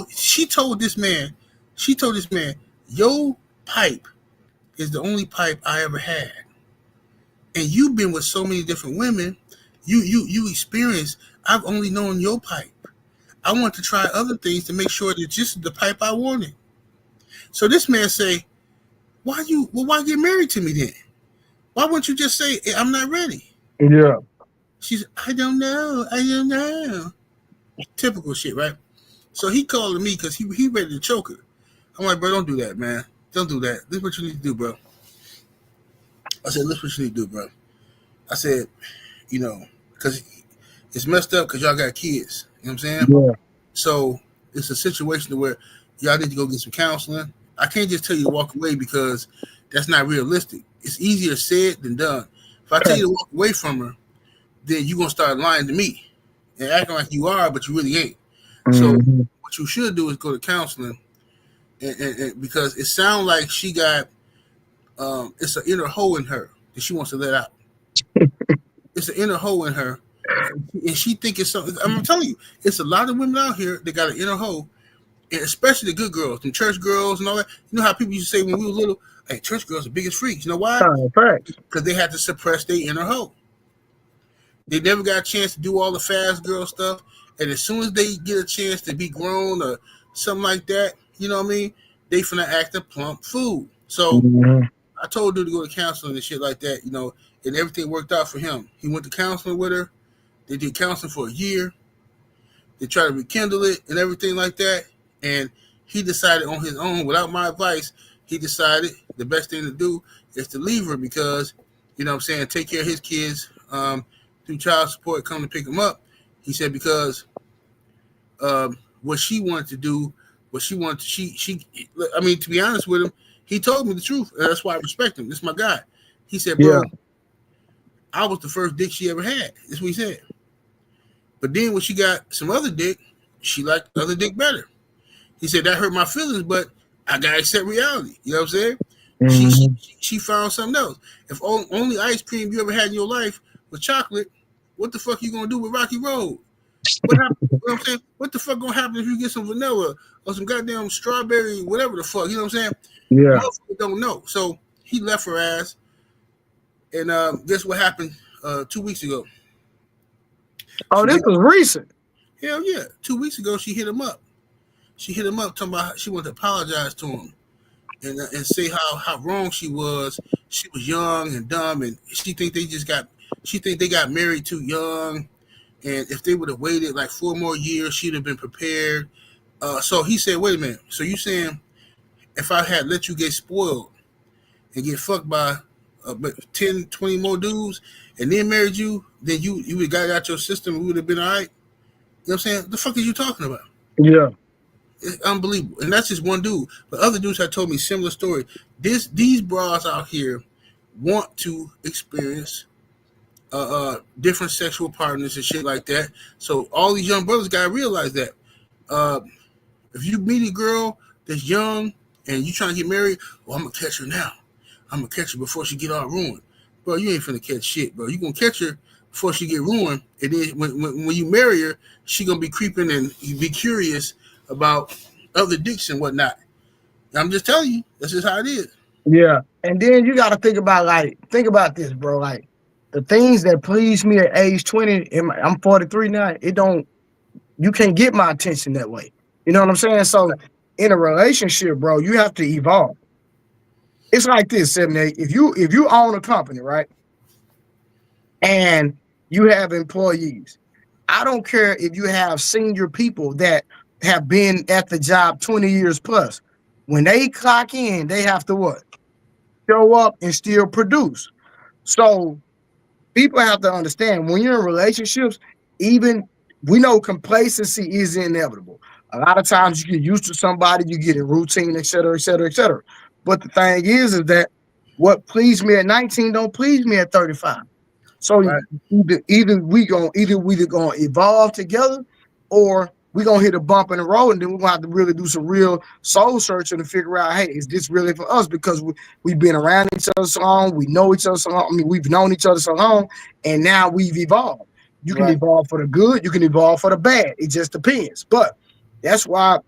She told this man, your pipe is the only pipe I ever had. And you've been with so many different women. You experienced, I've only known your pipe. I want to try other things to make sure that this is the pipe I wanted. So this man say, why get married to me then? Why wouldn't you just say, I'm not ready? Yeah. She's, I don't know. Typical shit, right? So he called me because he ready to choke her. I'm like, bro, don't do that, man. Don't do that. This is what you need to do, bro. I said, this is what you need to do, bro. I said, because it's messed up because y'all got kids. You know what I'm saying? Yeah. So it's a situation where y'all need to go get some counseling. I can't just tell you to walk away because that's not realistic. It's easier said than done. If I tell you to walk away from her, then you're going to start lying to me and acting like you are, but you really ain't. So what you should do is go to counseling and because it sounds like she got, it's an inner hole in her that she wants to let out. It's an inner hole in her. And she think it's something. I'm telling you, it's a lot of women out here that got an inner hole, and especially the good girls, the church girls and all that. You know how people used to say when we were little, hey, church girls are the biggest freaks. You know why? Because they had to suppress their inner hole. They never got a chance to do all the fast girl stuff. And as soon as they get a chance to be grown or something like that, you know what I mean? They finna act a plump fool. So I told her to go to counseling and shit like that, and everything worked out for him. He went to counseling with her. They did counseling for a year. They tried to rekindle it and everything like that. And he decided on his own, without my advice, he decided the best thing to do is to leave her because, take care of his kids through child support, come to pick them up. He said because what she wanted to do, to be honest with him, he told me the truth. And that's why I respect him. This is my guy. He said, bro, I was the first dick she ever had. That's what he said. But then when she got some other dick, she liked the other dick better. He said that hurt my feelings, but I gotta accept reality. You know what I'm saying? She found something else. If only ice cream you ever had in your life was chocolate, what the fuck you gonna do with Rocky Road? What happened? You know what I'm saying? What the fuck gonna happen if you get some vanilla or some goddamn strawberry, whatever the fuck? You know what I'm saying? Yeah. Motherfuckers don't know. So he left her ass, and guess what happened 2 weeks ago? Oh, this was recent. Hell yeah. 2 weeks ago, she hit him up. Talking about she wanted to apologize to him and say how wrong she was. She was young and dumb, and she think they got married too young. And if they would have waited like 4 more years, she'd have been prepared. So he said, wait a minute. So you saying if I had let you get spoiled and get fucked by 10, 20 more dudes and then married you, then you would have got out your system and we would have been all right? You know what I'm saying? The fuck is you talking about? Yeah. It's unbelievable. And that's just one dude. But other dudes have told me similar story. These bras out here want to experience different sexual partners and shit like that. So all these young brothers gotta realize that if you meet a girl that's young and you trying to get married, well, I'm gonna catch her now. I'm gonna catch her before she get all ruined. Bro, you ain't finna catch shit, bro. You gonna catch her before she get ruined, and then when you marry her, she gonna be creeping and you be curious about other dicks and whatnot. I'm just telling you, that's just how it is. Yeah, and then you got to think about this, bro. Like the things that please me at age 20, and I'm 43 now. You can't get my attention that way. You know what I'm saying? So in a relationship, bro, you have to evolve. It's like this, 78. If you own a company, right, and you have employees, I don't care if you have senior people that have been at the job 20 years plus. When they clock in, they have to what? Show up and still produce. So people have to understand when you're in relationships, even we know complacency is inevitable. A lot of times you get used to somebody, you get in routine, et cetera, et cetera, et cetera. But the thing is that what pleased me at 19 don't please me at 35. So right. either we gonna evolve together, or we gonna hit a bump in the road, and then we're gonna have to really do some real soul searching to figure out, hey, is this really for us? Because we've been around each other so long, we know each other so long. I mean, we've known each other so long, and now we've evolved. You can evolve for the good, you can evolve for the bad. It just depends. But that's why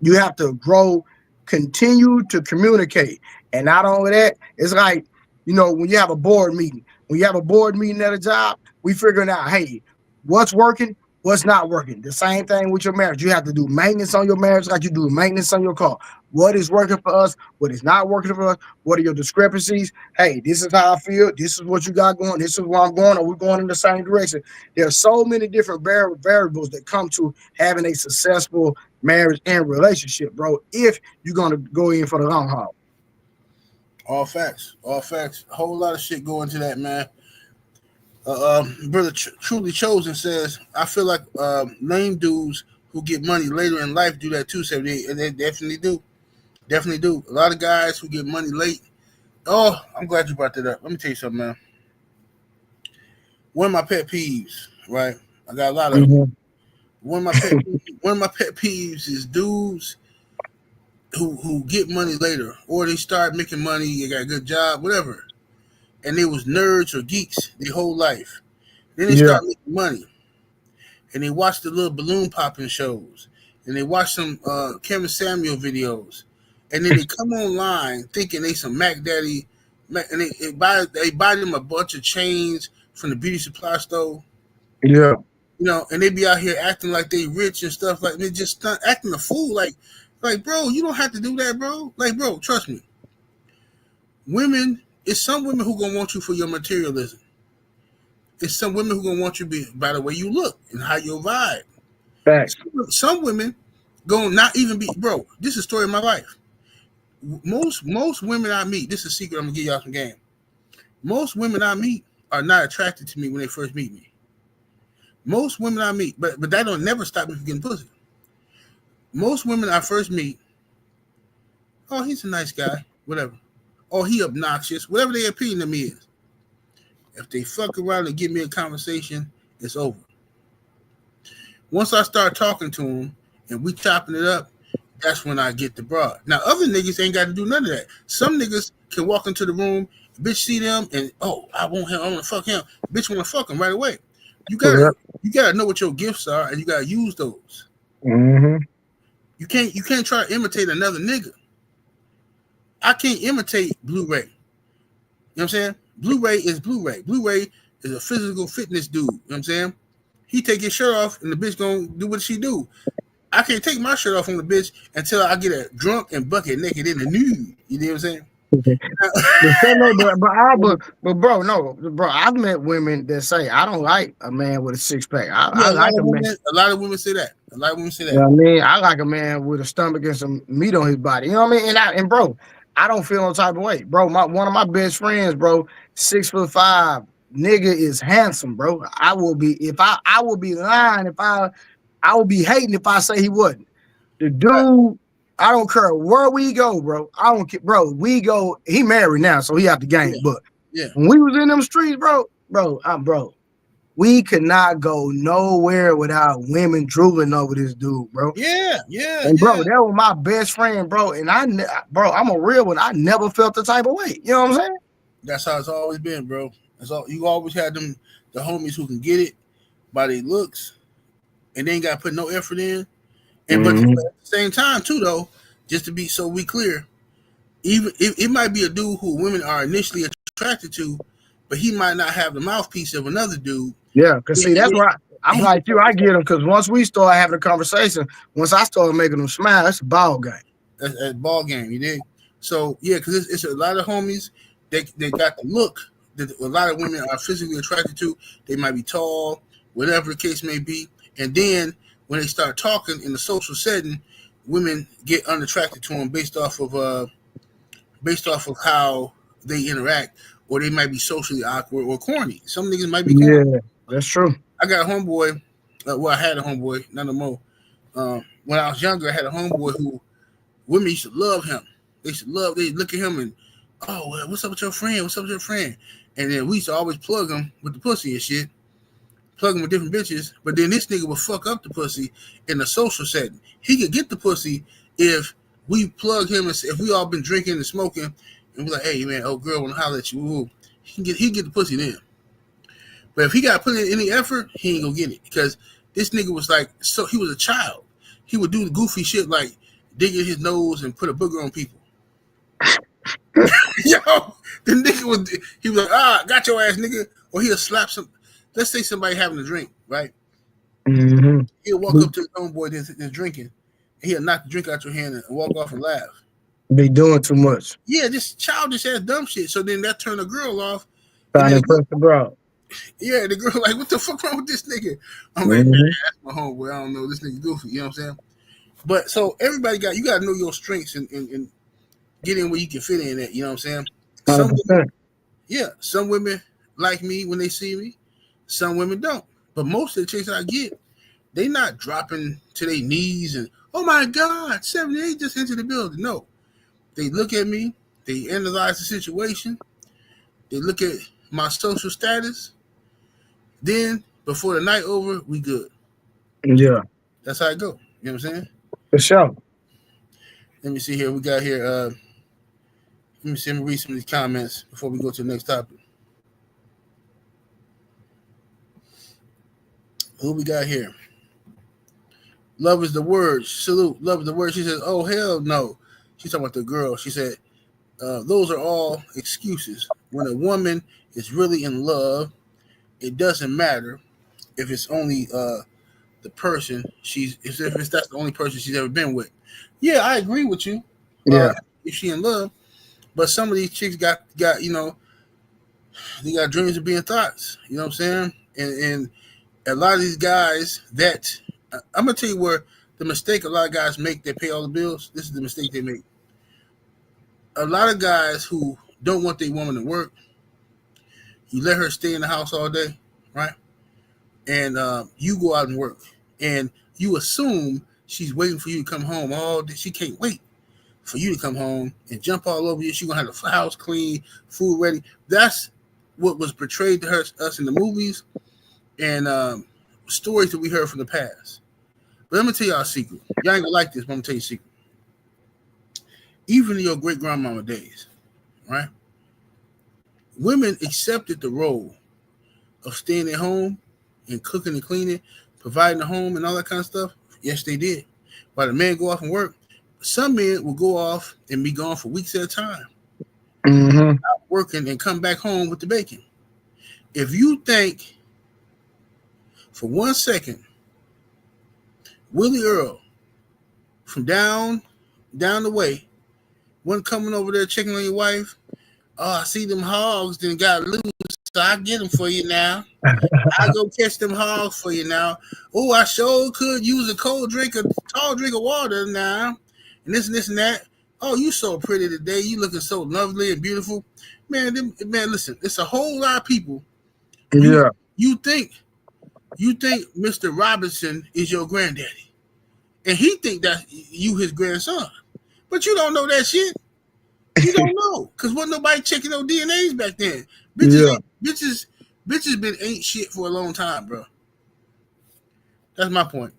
you have to grow, continue to communicate. And not only that, it's like, when you have a board meeting. When you have a board meeting at a job, we figuring out, hey, what's working, what's not working. The same thing with your marriage. You have to do maintenance on your marriage like you do maintenance on your car. What is working for us? What is not working for us? What are your discrepancies? Hey, this is how I feel. This is what you got going. This is where I'm going. Are we going in the same direction? There are so many different variables that come to having a successful marriage and relationship, bro, if you're going to go in for the long haul. All facts. A whole lot of shit go into that, man. Brother Truly Chosen says, I feel like lame dudes who get money later in life do that too. So they definitely do. A lot of guys who get money late. Oh, I'm glad you brought that up. Let me tell you something, man. One of my pet peeves, right? I got a lot of them. One of my pet peeves is dudes who get money later, or they start making money, they got a good job, whatever, and they was nerds or geeks their whole life. Then they start making money, and they watch the little balloon popping shows, and they watch some Kevin Samuel videos, and then they come online thinking they some Mac Daddy, and they buy them a bunch of chains from the beauty supply store. Yeah. And they be out here acting like they rich and stuff, like they just acting a fool, like, bro, you don't have to do that, bro. Like, bro, trust me. It's some women who gonna want you for your materialism. It's some women who gonna want you by the way you look and how you vibe. Facts. Some women gonna not even be, bro. This is a story of my life. Most women I meet, this is a secret. I'm gonna give y'all some game. Most women I meet are not attracted to me when they first meet me. Most women I meet, but that don't never stop me from getting pussy. Most women I first meet, oh, he's a nice guy, whatever. Oh, he obnoxious, whatever their opinion of me is. If they fuck around and give me a conversation, it's over. Once I start talking to them and we chopping it up, that's when I get the broad. Now, other niggas ain't got to do none of that. Some niggas can walk into the room, bitch see them, and I want him, I want to fuck him. Bitch want to fuck him right away. You gotta know what your gifts are, and you gotta use those. Mm-hmm. You can't try to imitate another nigga. I can't imitate Blu-ray. You know what I'm saying? Blu-ray is Blu-ray. Blu-ray is a physical fitness dude. You know what I'm saying? He take his shirt off and the bitch gonna do what she do. I can't take my shirt off on the bitch until I get a drunk and bucket naked in the nude. You know what I'm saying? Bro, I've met women that say I don't like a man with a six pack. I like a man. A lot of women say that. You know what I mean? I like a man with a stomach and some meat on his body. You know what I mean? And bro, I don't feel no type of way, bro. One of my best friends, bro, 6'5", nigga is handsome, bro. I would be lying if I would be hating if I say he wasn't. The dude. I don't care where we go, bro. I don't care, bro. We go. He married now, so he out the game. But when we was in them streets, bro, bro, we could not go nowhere without women drooling over this dude, bro. Yeah. And bro, that was my best friend, bro. And I'm a real one. I never felt the type of way. You know what I'm saying? That's how it's always been, bro. That's all. You always had the homies who can get it by their looks, and they ain't got to put no effort in. And but at the same time, too, though, just to be so we clear, even it might be a dude who women are initially attracted to, but he might not have the mouthpiece of another dude. Yeah, because see, that's why I'm like you. I get them because once we start having a conversation, once I start making them smile, that's a ball game. That's a ball game, you dig? So yeah, because it's a lot of homies. They got the look that a lot of women are physically attracted to. They might be tall, whatever the case may be, and then when they start talking in the social setting, women get unattracted to them based off of how they interact, or they might be socially awkward or corny. Some niggas might be corny. Yeah, that's true. I got a homeboy. I had a homeboy, not no more. When I was younger, I had a homeboy who women used to love him. They look at him and, oh, well, what's up with your friend? What's up with your friend? And then we used to always plug him with the pussy and shit. Plug him with different bitches. But then this nigga would fuck up the pussy in a social setting. He could get the pussy if we plug him, and if we all been drinking and smoking, and we're like, hey, man, oh, girl, want to holler at you. Ooh. He get the pussy then. But if he got to put in any effort, he ain't gonna get it. Because this nigga was like, so he was a child. He would do the goofy shit like digging his nose and put a booger on people. Yo, the nigga he was like, got your ass, nigga. Or he'll slap some. Let's say somebody having a drink, right? Mm-hmm. He'll walk up to his homeboy that's drinking, and he'll knock the drink out your hand and walk off and laugh. Be doing too much. Yeah, just childish ass dumb shit. So then that turned a girl off. Trying to impress the bro. Yeah, the girl like, what the fuck wrong with this nigga? I'm like, man, that's my homeboy. I don't know, this nigga goofy. You know what I'm saying? But so everybody you got to know your strengths and get in where you can fit in at. You know what I'm saying? Some women like me when they see me. Some women don't. But most of the chicks I get, they not dropping to their knees and, oh my God, 78 just entered the building. No. They look at me. They analyze the situation. They look at my social status. Then, before the night over, we good. Yeah. That's how it go. You know what I'm saying? For sure. Let me see here. We got here. Let me read some of these comments before we go to the next topic. Who we got here? Love is the word. Salute. Love is the word. She says, oh, hell no. She's talking about the girl. She said, those are all excuses. When a woman is really in love, it doesn't matter if it's only the person if that's the only person she's ever been with. Yeah, I agree with you. Yeah. If she in love, but some of these chicks got they got dreams of being thoughts. You know what I'm saying? And a lot of these guys that I'm gonna tell you where the mistake a lot of guys make that pay all the bills. This is the mistake they make. A lot of guys who don't want their woman to work, you let her stay in the house all day, right? And you go out and work, and you assume she's waiting for you to come home all day. She can't wait for you to come home and jump all over you. She's gonna have the house clean, food ready. That's what was portrayed to us in the movies and stories that we heard from the past. But let me tell y'all a secret. Y'all ain't gonna like this, but I'm gonna tell you a secret. Even in your great grandmama days, right? Women accepted the role of staying at home and cooking and cleaning, providing a home and all that kind of stuff. Yes, they did. While the man go off and work, some men will go off and be gone for weeks at a time, working and come back home with the bacon. If you think for 1 second, Willie Earl from down the way wasn't coming over there checking on your wife. Oh, I see them hogs then got loose, so I get them for you now. I go catch them hogs for you now. Oh, I sure could use a tall drink of water now. And this and that. Oh, you so pretty today. You looking so lovely and beautiful. Man, listen, it's a whole lot of people. Yeah. You think Mr. Robinson is your granddaddy. And he think that you his grandson. But you don't know that shit. You don't know. Because wasn't nobody checking no DNAs back then. Bitches Bitches been ain't shit for a long time, bro. That's my point.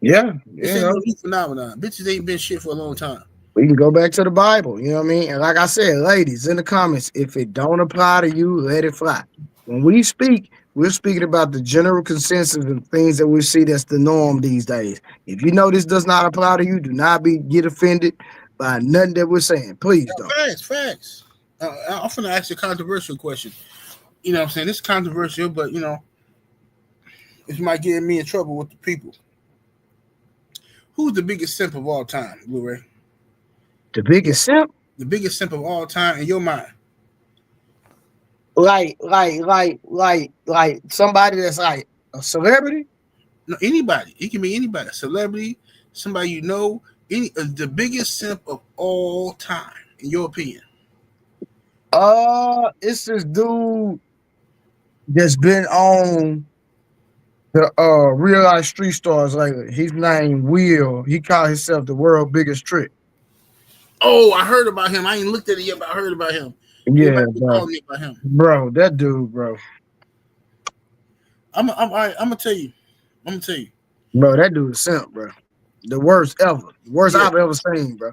Yeah, This ain't no new phenomenon. Bitches ain't been shit for a long time. We can go back to the Bible, you know what I mean? And like I said, ladies, in the comments, if it don't apply to you, let it fly. When we speak, we're speaking about the general consensus of things that we see that's the norm these days. If you know this does not apply to you, do not get offended by nothing that we're saying. Please don't. Facts. I'm finna ask you a controversial question. You know what I'm saying? It's controversial, but you know, it might get me in trouble with the people. Who's the biggest simp of all time, Blu-ray? The biggest simp? The biggest simp of all time in your mind. Like somebody that's like a celebrity? No, anybody. It can be anybody. A celebrity, somebody you know. The biggest simp of all time, in your opinion. It's this dude that's been on the Real Life Street Stars lately. He's named Will. He called himself the world's biggest trick. Oh, I heard about him. I ain't looked at it yet, but I heard about him. Yeah, bro. About him. Bro, that dude, bro. I'm gonna tell you. Bro, that dude is simp, bro. The worst ever. The worst I've ever seen, bro.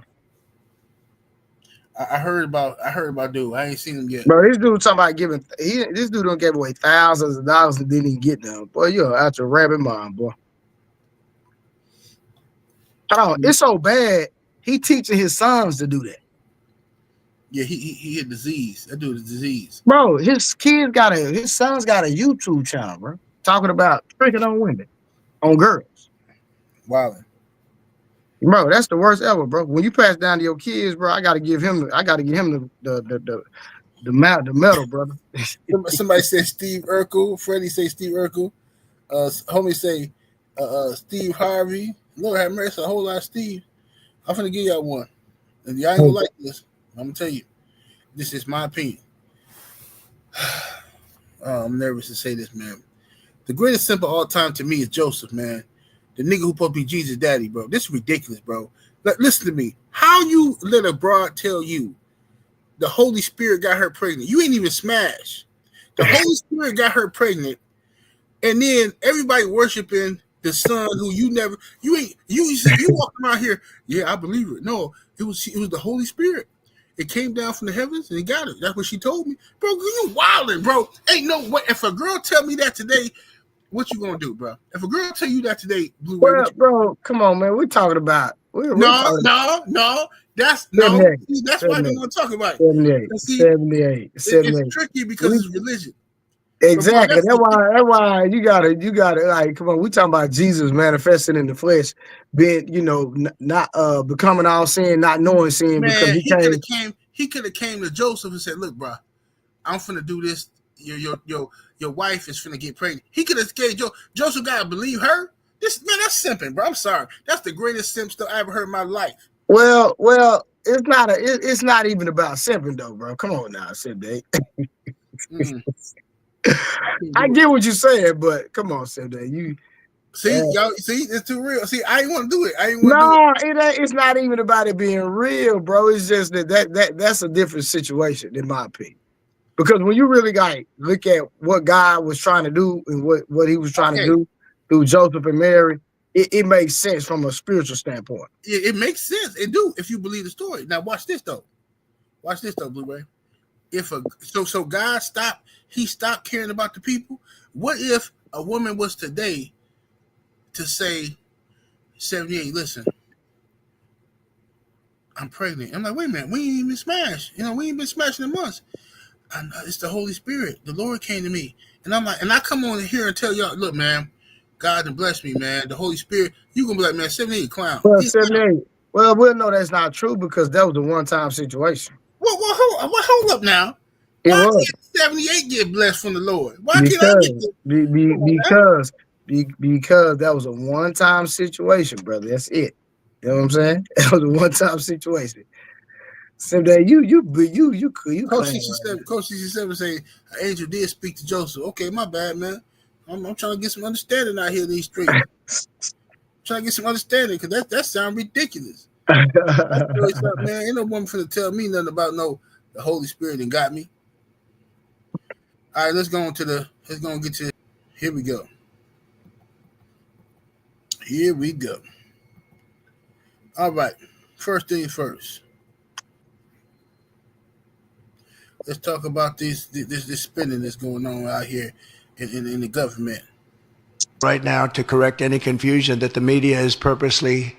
I heard about dude. I ain't seen him yet. Bro, this dude talking about giving. This dude don't give away thousands of dollars and didn't even get them. Boy, you're out your rabbit mind, boy. Oh, it's so bad. He teaching his sons to do that. Yeah, he had disease. That dude is disease. Bro, his son's got a YouTube channel, bro. Talking about tricking on women, on girls. Wow. Bro, that's the worst ever, bro. When you pass down to your kids, bro, I gotta give him the medal, brother. Somebody said Steve Urkel. Freddie say Steve Urkel. Homie say Steve Harvey. Lord have mercy, a whole lot of Steve. I'm finna give y'all one. And y'all ain't gonna like this. I'm gonna tell you. This is my opinion. I'm nervous to say this, man. The greatest simp of all time to me is Joseph, man. The nigga who supposed to be Jesus' daddy, bro. This is ridiculous, bro. Listen to me. How you let a broad tell you the Holy Spirit got her pregnant? You ain't even smashed. The Holy Spirit got her pregnant, and then everybody worshiping the son who you walking around here. Yeah, I believe it. No, it was the Holy Spirit. It came down from the heavens and he got it. That's what she told me, bro. You wilding, bro. Ain't no way. If a girl tell me that today, what you gonna do, bro? If a girl tell you that today, Blu-ray, well, bro, come on, man. We're talking about. No. That's why they want to talk about it. 78. It's tricky because it's religion. Exactly. That's why you gotta like, come on. We talking about Jesus manifesting in the flesh, being, not becoming all sin, not knowing sin, Man, because he could have came to Joseph and said, "Look, bro, I'm finna do this. Your wife is finna get pregnant." He could have scared Joseph. Gotta believe her. That's simping, bro. I'm sorry. That's the greatest simp stuff I ever heard in my life. Well, it's not even about simping though, bro. Come on now, Simp. I get what you're saying, but come on, Simp. You y'all see, it's too real. See, I ain't want to do it. It's not even about it being real, bro. It's just that's a different situation, in my opinion. Because when you really look at what God was trying to do and what he was trying to do through Joseph and Mary, it makes sense from a spiritual standpoint. It makes sense. It do if you believe the story. Now watch this though. Blu-ray. So God stopped caring about the people. What if a woman was today to say 78, listen, I'm pregnant. I'm like, wait a minute, we ain't even smashed. We ain't been smashing in months. It's the Holy Spirit. The Lord came to me. And I'm like, and I come on here and tell y'all, look, man, God done bless me, man. The Holy Spirit, you gonna be like, man, 78 clown. Well, 78. Well, we'll know that's not true because that was a one-time situation. Well, hold up now. Why can't 78 get blessed from the Lord? Why can't I get it? Because that was a one-time situation, brother. That's it. You know what I'm saying? That was a one-time situation. Someday you Coach 67 saying an angel did speak to Joseph. Okay, my bad, man. I'm trying to get some understanding out here in these streets. Trying to get some understanding because that sounds ridiculous. Man, ain't no woman finna tell me nothing about the Holy Spirit and got me. All right, let's go get to. Here we go. Here we go. All right. First thing first. Let's talk about this spending that's going on out here in the government. Right now, to correct any confusion that the media has purposely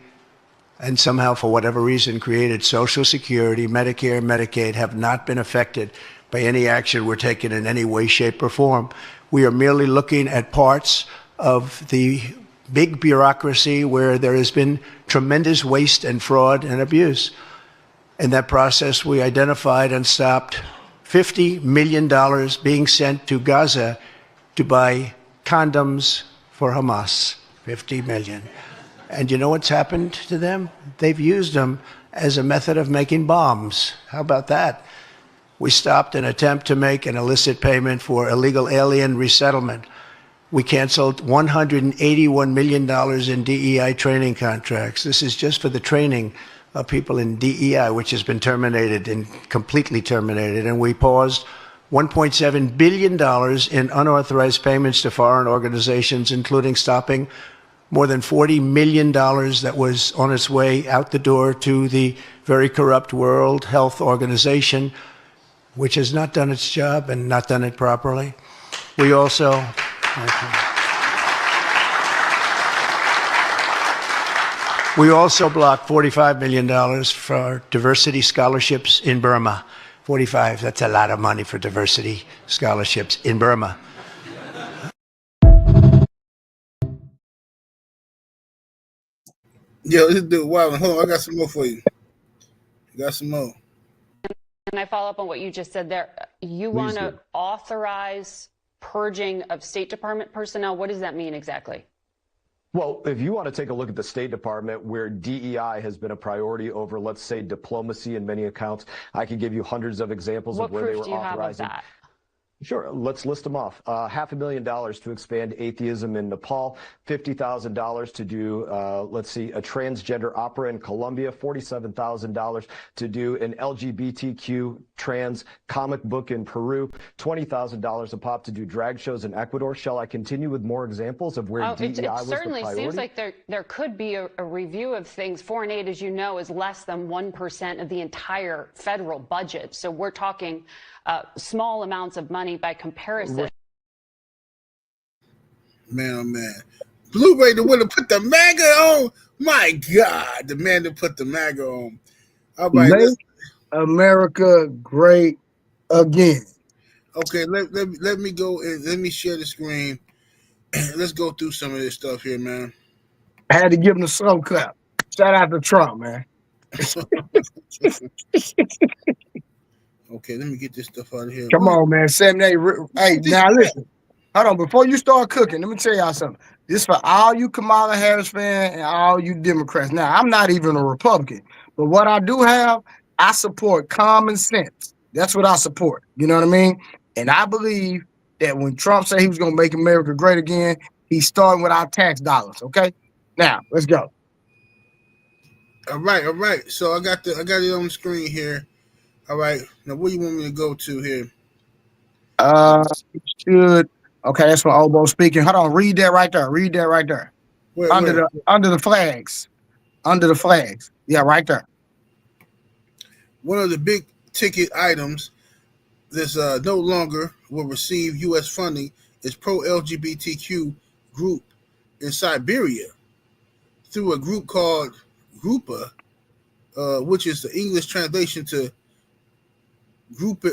and somehow, for whatever reason, created Social Security, Medicare, Medicaid have not been affected by any action we're taking in any way, shape, or form. We are merely looking at parts of the big bureaucracy where there has been tremendous waste and fraud and abuse. In that process, we identified and stopped $50 million being sent to Gaza to buy condoms for Hamas. 50 million. And you know what's happened to them? They've used them as a method of making bombs. How about that? We stopped an attempt to make an illicit payment for illegal alien resettlement. We canceled $181 million in DEI training contracts. This is just for the training of people in DEI, which has been terminated and completely terminated. And we paused $1.7 billion in unauthorized payments to foreign organizations, including stopping more than $40 million that was on its way out the door to the very corrupt World Health Organization, which has not done its job and not done it properly. We also blocked $45 million for diversity scholarships in Burma. 45, that's a lot of money for diversity scholarships in Burma. Yo, this dude, wow, hold on, I got some more for you. Got some more. Can I follow up on what you just said there? You want to authorize purging of State Department personnel? What does that mean exactly? Well, if you want to take a look at the State Department, where DEI has been a priority over, let's say, diplomacy in many accounts, I could give you hundreds of examples of where they were authorizing. What proof do you have of that? Sure. Let's list them off. $500,000 to expand atheism in Nepal, $50,000 to do, let's see, a transgender opera in Colombia, $47,000 to do an LGBTQ trans comic book in Peru, $20,000 a pop to do drag shows in Ecuador. Shall I continue with more examples of where DEI was the priority? It certainly seems like there could be a review of things. Foreign aid, as you know, is less than 1% of the entire federal budget. So we're talking small amounts of money by comparison. Man, oh man. Blu-ray, the one to put the MAGA on. My God, the man that put the MAGA on. All right, Make America great again. Okay, let me go and let me share the screen. Let's go through some of this stuff here, man. I had to give him a slow clap. Shout out to Trump, man. Okay, let me get this stuff out of here. Come on, man. 78. Hey, now listen. Hold on. Before you start cooking, let me tell y'all something. This for all you Kamala Harris fans and all you Democrats. Now, I'm not even a Republican, but what I do have, I support common sense. That's what I support. You know what I mean? And I believe that when Trump said he was going to make America great again, he's starting with our tax dollars. Okay? Now, let's go. All right. So I got it on the screen here. All right. Now, where you want me to go to here? Should. Okay, that's from Obo speaking. Hold on. Read that right there. Where? Under the flags. Under the flags. Yeah, right there. One of the big ticket items that's no longer will receive U.S. funding is pro-LGBTQ group in Siberia through a group called Grupa, which is the English translation to group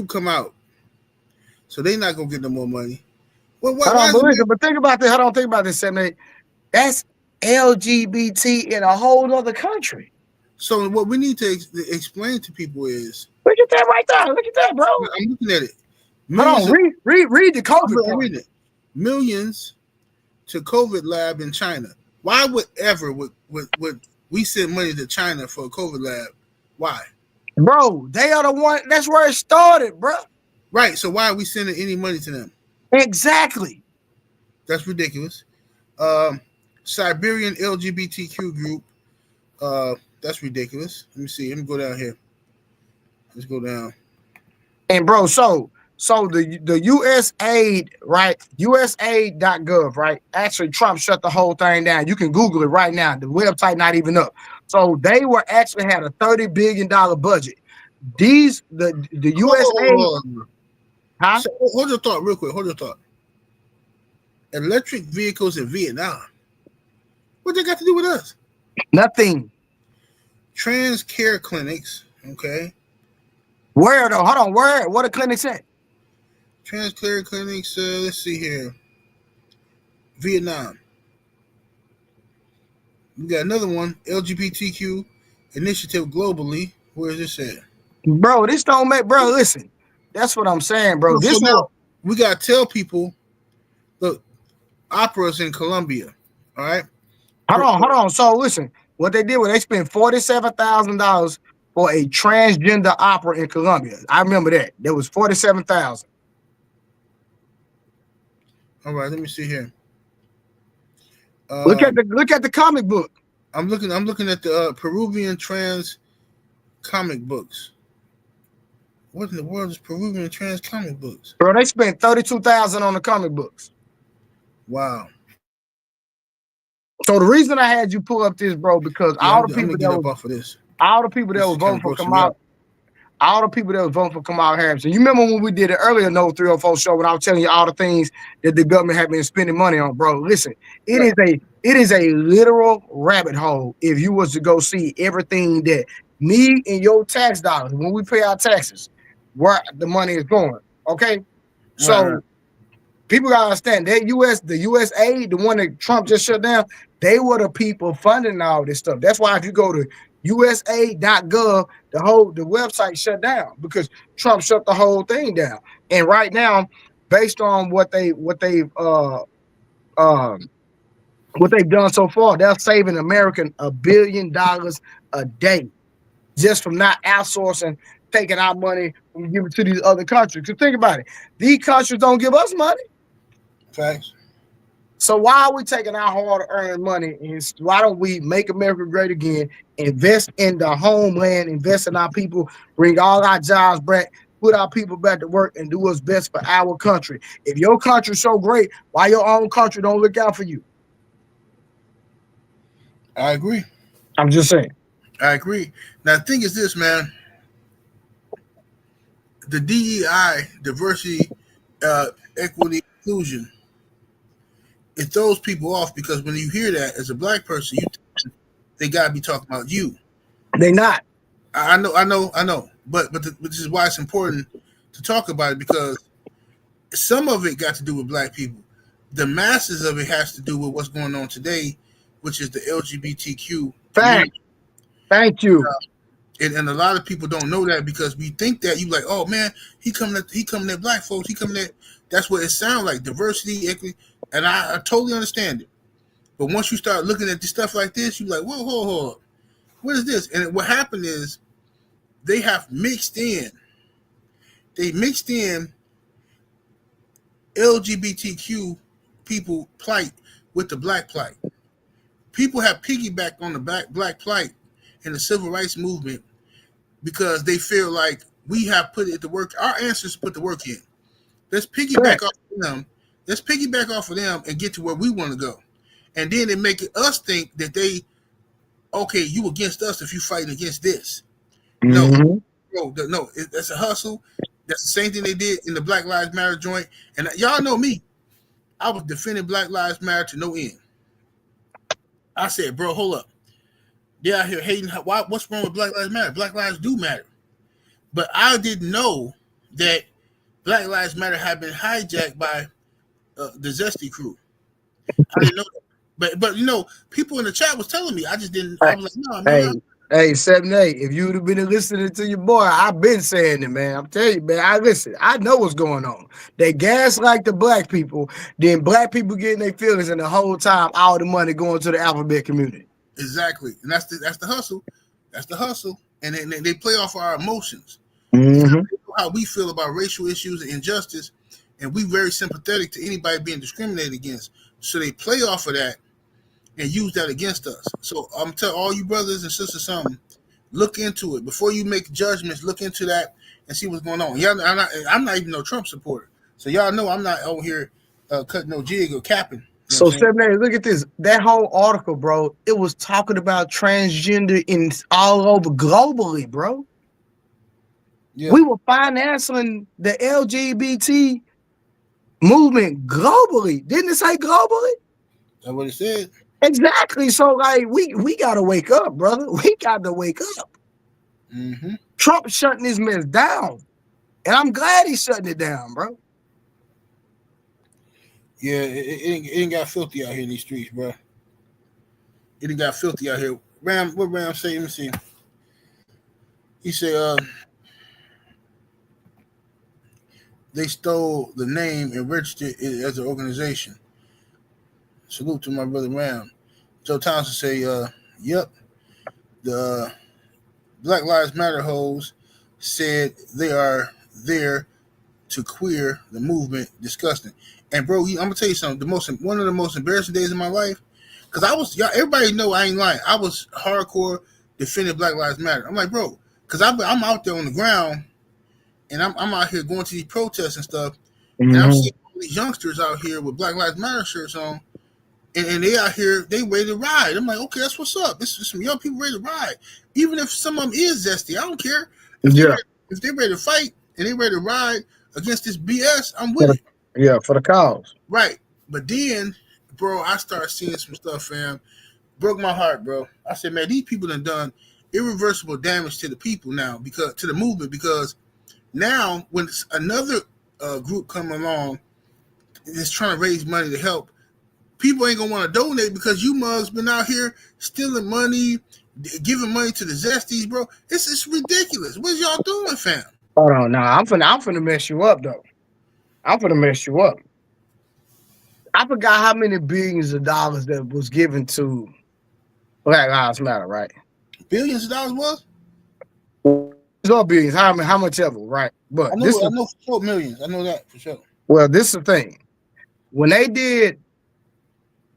come out. So they're not gonna get no more money. Well, but think about this. Hold on, think about this, 78. That's LGBT in a whole other country. So what we need to explain to people is, look at that right there. Look at that, bro. I'm looking at it. Hold on, read the COVID. I'm reading it. Millions to COVID lab in China. Why would we send money to China for a COVID lab? Why? Bro, they are the one. That's where it started, bro. Right. So why are we sending any money to them? Exactly. That's ridiculous. Siberian LGBTQ group. That's ridiculous. Let me see. Let me go down here. Let's go down. And bro, so the USAID, right? USAID.gov, right? Actually, Trump shut the whole thing down. You can Google it right now. The website not even up. So they were actually had a $30 billion budget. The USAID. Huh? So, hold your thought real quick. Hold your thought. Electric vehicles in Vietnam. What they got to do with us? Nothing. Trans care clinics. Okay. Where though? Hold on. Where? What the clinics at? Trans care clinics. Let's see here. Vietnam. We got another one. LGBTQ initiative globally. Where is this at? Bro, this don't make. Bro, listen. That's what I'm saying, bro. So now we gotta tell people. Look, operas in Colombia. All right. Hold on. So listen, what they did was they spent $47,000 for a transgender opera in Colombia. I remember that. There was $47,000. All right, let me see here. Look at the comic book. I'm looking at the Peruvian trans comic books. What in the world is Peruvian trans comic books? Bro, they spent $32,000 on the comic books. Wow. So the reason I had you pull up this, bro, because all the people that were voting for Kamala, all the people that were voting for Kamala Harris. And you remember when we did it earlier, No 304 show, when I was telling you all the things that the government had been spending money on, bro. Listen, it is a literal rabbit hole if you was to go see everything that me and your tax dollars, when we pay our taxes, where the money is going. Okay. So people gotta understand that the USA, the one that Trump just shut down, they were the people funding all this stuff. That's why if you go to USA.gov, the website shut down because Trump shut the whole thing down. And right now, based on what they've done so far, they're saving American $1 billion a day just from not outsourcing, taking our money and giving it to these other countries. Because think about it, these countries don't give us money. Facts. So why are we taking our hard-earned money and why don't we make America great again, invest in the homeland, invest in our people, bring all our jobs back, put our people back to work and do what's best for our country? If your country's so great, why your own country don't look out for you? I agree. I'm just saying. I agree. Now the thing is this, man. The DEI, diversity, equity, inclusion, it throws people off because when you hear that as a black person, they gotta be talking about you. They not. I know. But this is why it's important to talk about it, because some of it got to do with black people. The masses of it has to do with what's going on today, which is the LGBTQ. Thank you. And a lot of people don't know that because we think that you like, oh man, he coming at black folks, that's what it sounds like, diversity, equity, and I totally understand it. But once you start looking at the stuff like this, you're like, whoa, what is this? And what happened is they mixed in LGBTQ people plight with the black plight. People have piggybacked on the black plight in the civil rights movement because they feel like we have put it to work. Our ancestors put the work in. Let's piggyback off of them. Let's piggyback off of them and get to where we want to go. And then they make us think that you against us if you fighting against this. Mm-hmm. No, that's a hustle. That's the same thing they did in the Black Lives Matter joint. And y'all know me. I was defending Black Lives Matter to no end. I said, bro, hold up. They're out here hating. What's wrong with Black Lives Matter? Black lives do matter. But I didn't know that Black Lives Matter had been hijacked by the Zesty crew. I didn't know that. But people in the chat was telling me. I just didn't. I was like, no, man. Hey, 7-8, if you would have been listening to your boy, I've been saying it, man. I'm telling you, man. I know what's going on. They gaslight the black people, then black people getting their feelings, and the whole time all the money going to the alphabet community. Exactly, and that's the hustle. That's the hustle, and they play off our emotions. Mm-hmm. How we feel about racial issues and injustice, and we very sympathetic to anybody being discriminated against. So they play off of that and use that against us. So I'm telling all you brothers and sisters something. Look into it before you make judgments. Look into that and see what's going on. Yeah, I'm not even no Trump supporter, so y'all know I'm not over here cutting no jig or capping. So 7 days. Look at this. That whole article, bro. It was talking about transgender in all over globally, bro. Yeah. We were financing the LGBT movement globally. Didn't it say globally? That's what it said. Exactly. So like we gotta wake up, brother. We got to wake up. Mm-hmm. Trump shutting this mess down, and I'm glad he's shutting it down, bro. Yeah, it ain't got filthy out here in these streets, bro. It ain't got filthy out here. What Ram say? Let me see. He said, they stole the name and registered it as an organization. Salute to my brother Ram. Joe Townsend say, yep, the Black Lives Matter hoes said they are there to queer the movement. Disgusting. And bro, I'm gonna tell you something. One of the most embarrassing days of my life, because everybody know I ain't lying. I was hardcore defending Black Lives Matter. I'm like, bro, because I'm out there on the ground, and I'm out here going to these protests and stuff, and I'm seeing all these youngsters out here with Black Lives Matter shirts on, and they out here, they ready to ride. I'm like, okay, that's what's up. This is some young people ready to ride. Even if some of them is zesty, I don't care. If they're ready to fight and they ready to ride against this BS, I'm with it. Yeah, for the cause. Right. But then, bro, I started seeing some stuff, fam. Broke my heart, bro. I said, man, these people done irreversible damage to the people now, because to the movement, because now when another group come along that's trying to raise money to help, people ain't gonna want to donate because you mugs been out here stealing money, giving money to the zesties, bro. It's ridiculous. What y'all doing, fam? Hold on, now I'm finna mess you up though. I'm finna mess you up. I forgot how many billions of dollars that was given to Black Lives Matter, right? Billions of dollars was? It's all billions, how much ever, right? But I know for sure millions. I know that for sure. Well, this is the thing. When they did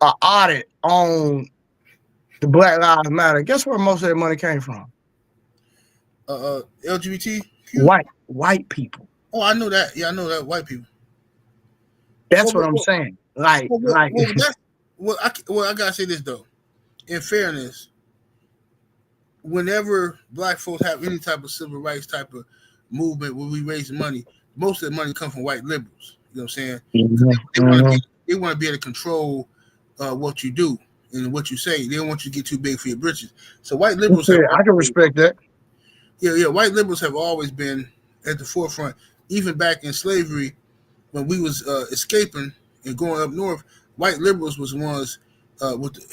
an audit on the Black Lives Matter, guess where most of that money came from? LGBT? White people. Oh, I know that. Yeah, I know that. White people. That's what I'm saying. I gotta say this though. In fairness, whenever black folks have any type of civil rights type of movement where we raise money, most of the money comes from white liberals. You know what I'm saying? They want to be able to control what you do and what you say. They don't want you to get too big for your britches. So white liberals, I can respect that. Yeah. White liberals have always been at the forefront, even back in slavery when we was escaping and going up north. White liberals was the ones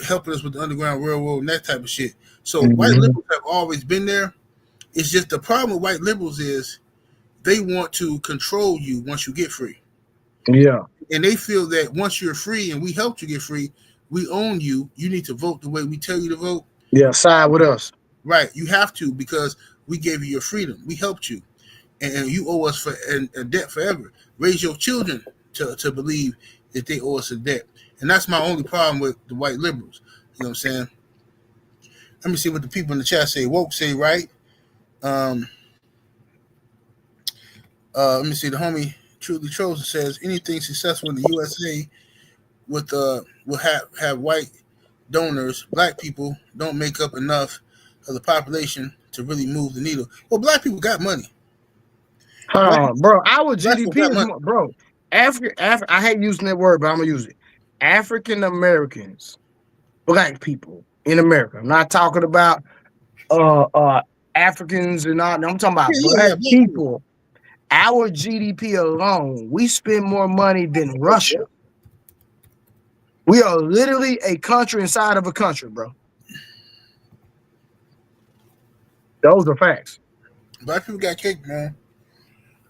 helping us with the Underground Railroad and that type of shit. So white liberals have always been there. It's just the problem with white liberals is they want to control you once you get free. Yeah. And they feel that once you're free and we helped you get free, we own you. You need to vote the way we tell you to vote. Yeah, side with us. Right. You have to, because we gave you your freedom. We helped you. And you owe us for a debt forever. Raise your children to believe that they owe us a debt. And that's my only problem with the white liberals. You know what I'm saying? Let me see what the people in the chat say. Woke say right. Let me see. The homie Truly Chosen says anything successful in the USA will have white donors. Black people don't make up enough of the population to really move the needle. Well, black people got money. Bro, our GDP is more, bro. Africa, I hate using that word, but I'm gonna use it. African Americans, black people in America. I'm not talking about Africans and all. I'm talking about black people. Our GDP alone, we spend more money than Russia. We are literally a country inside of a country, bro. Those are facts. Black people got cake, man.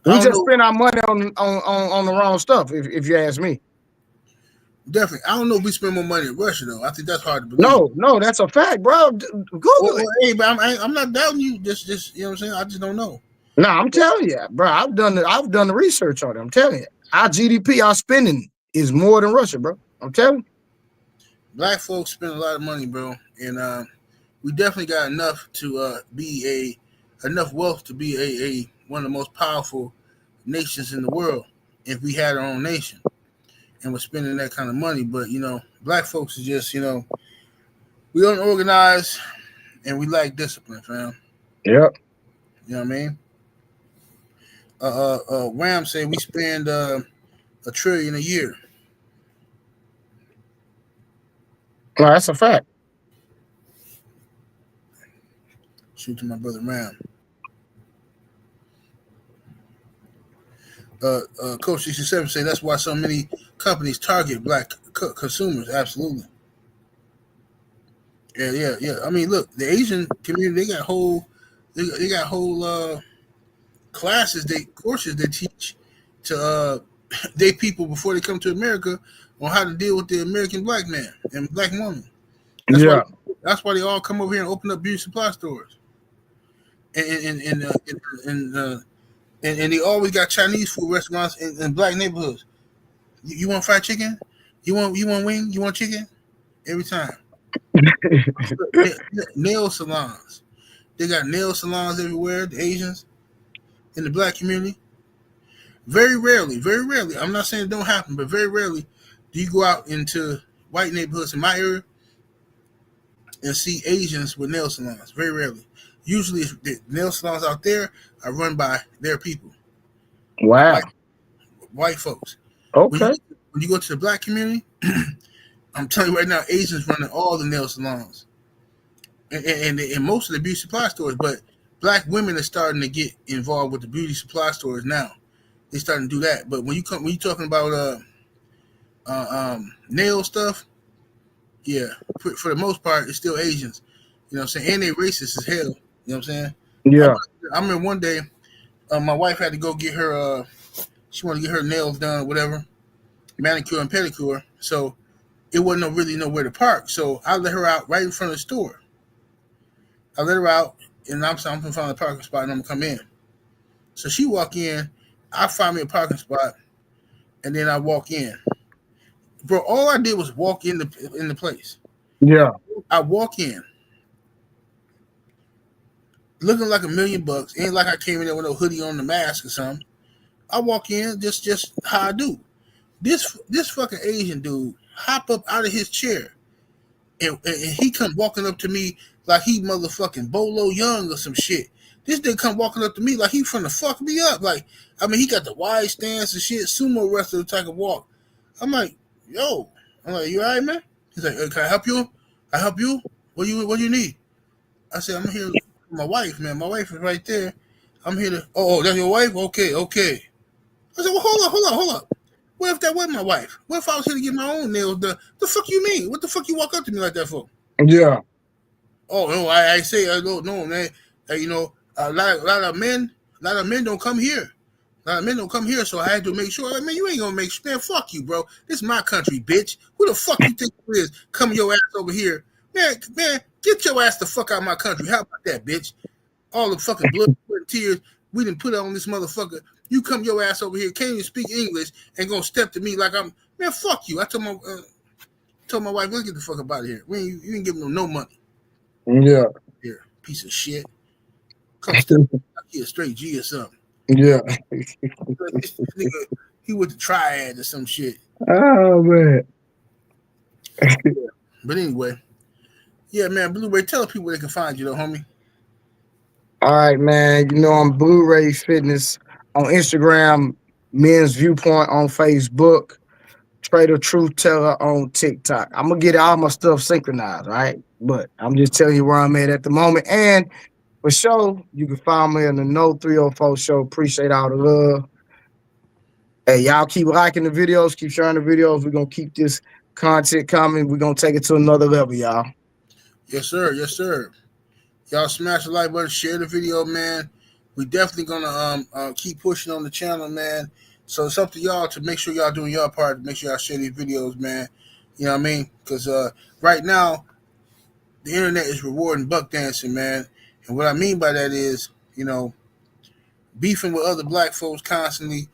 We just spend our money on the wrong stuff, if you ask me. Definitely. I don't know if we spend more money in Russia, though. I think that's hard to believe. No, that's a fact, bro. Google it. Hey, but I'm not doubting you. Just you know what I'm saying? I just don't know. No, I'm telling you, bro. I've done the research on it. I'm telling you. Our GDP, our spending is more than Russia, bro. I'm telling you. Black folks spend a lot of money, bro. And we definitely got enough to enough wealth to be a one of the most powerful nations in the world if we had our own nation and we're spending that kind of money. But, black folks is just, we unorganized and we lack discipline, fam. Yep. You know what I mean? Ram said we spend $1 trillion a year. Well, that's a fact. Shoot to my brother Ram. Coach 67 say that's why so many companies target black consumers. Absolutely. Yeah. I mean, look, the Asian community, they got whole classes, courses they teach to they people before they come to America on how to deal with the American black man and black woman. That's why they all come over here and open up beauty supply stores. And they always got Chinese food restaurants in black neighborhoods. You want fried chicken? You want wing? You want chicken? Every time. Nail salons. They got nail salons everywhere. The Asians in the black community. Very rarely. I'm not saying it don't happen, but very rarely do you go out into white neighborhoods in my area and see Asians with nail salons. Very rarely. Usually, the nail salons out there are run by their people. Wow. White folks. Okay. When you go to the black community, I'm telling you right now, Asians running all the nail salons and most of the beauty supply stores. But black women are starting to get involved with the beauty supply stores now. They're starting to do that. But when you're talking about nail stuff, yeah, for the most part, it's still Asians. You know what I'm saying? And they racist as hell. You know what I'm saying? Yeah. I remember one day, my wife had to go get her, she wanted to get her nails done, whatever, manicure and pedicure. So it wasn't really nowhere to park. So I let her out right in front of the store. I let her out, and I'm going to find a parking spot, and I'm going to come in. So she walk in, I find me a parking spot, and then I walk in. Bro, all I did was walk in the place. Yeah. I walk in, looking like $1 million. Ain't like I came in there with no hoodie on, the mask or something. I walk in just how I do. This fucking Asian dude hop up out of his chair, and he come walking up to me like he motherfucking Bolo Young or some shit. This dude come walking up to me like he finna fuck me up. Like, I mean, he got the wide stance and shit, sumo wrestler type of walk. I'm like, yo. I'm like, you all right, man? He's like, can I help you? I help you? What do you need? I said, I'm here with my wife, man. My wife is right there. I'm here to. Oh, that's your wife? Okay. I said, well, hold up. What if that wasn't my wife? What if I was here to get my own nails done? The fuck you mean? What the fuck you walk up to me like that for? Yeah. Oh no, I say no, man. A lot of men don't come here. A lot of men don't come here, so I had to make sure. Man, you ain't gonna make sure. Man, fuck you, bro. This is my country, bitch. Who the fuck you think it is? Come your ass over here, man. Get your ass the fuck out of my country. How about that, bitch? All the fucking blood, sweat, and tears we didn't put on this motherfucker. You come your ass over here, can't even speak English, and gonna step to me like I'm, man, fuck you. I told my wife, let's get the fuck up out of here. You ain't giving them no money. Yeah. Here, piece of shit. Come step like he a straight G or something. Yeah. He went to Triad or some shit. Oh, man. But anyway, yeah, man, Blu-ray, tell people where they can find you, though, homie. All right, man. I'm Blu-ray Fitness on Instagram, Men's Viewpoint on Facebook, Trader Truth Teller on TikTok. I'm going to get all my stuff synchronized, right? But I'm just telling you where I'm at the moment. And for sure, you can find me in the No 304 show. Appreciate all the love. Hey, y'all keep liking the videos, keep sharing the videos. We're going to keep this content coming. We're going to take it to another level, y'all. Yes, sir. Yes, sir. Y'all smash the like button, share the video, man. We definitely gonna keep pushing on the channel, man. So it's up to y'all to make sure y'all doing your part to make sure y'all share these videos, man. You know what I mean? Because right now, the internet is rewarding buck dancing, man. And what I mean by that is, beefing with other black folks constantly,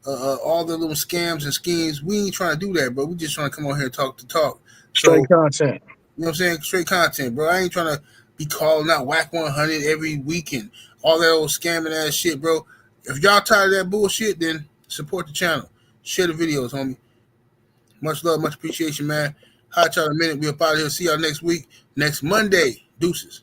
all the little scams and schemes. We ain't trying to do that, bro. We just trying to come on here and talk the talk. Straight content. You know what I'm saying? Straight content, bro. I ain't trying to be calling out Whack 100 every weekend. All that old scamming ass shit, bro. If y'all tired of that bullshit, then support the channel. Share the videos, homie. Much love, much appreciation, man. Hot y'all in a minute. We'll probably see y'all next week, next Monday. Deuces.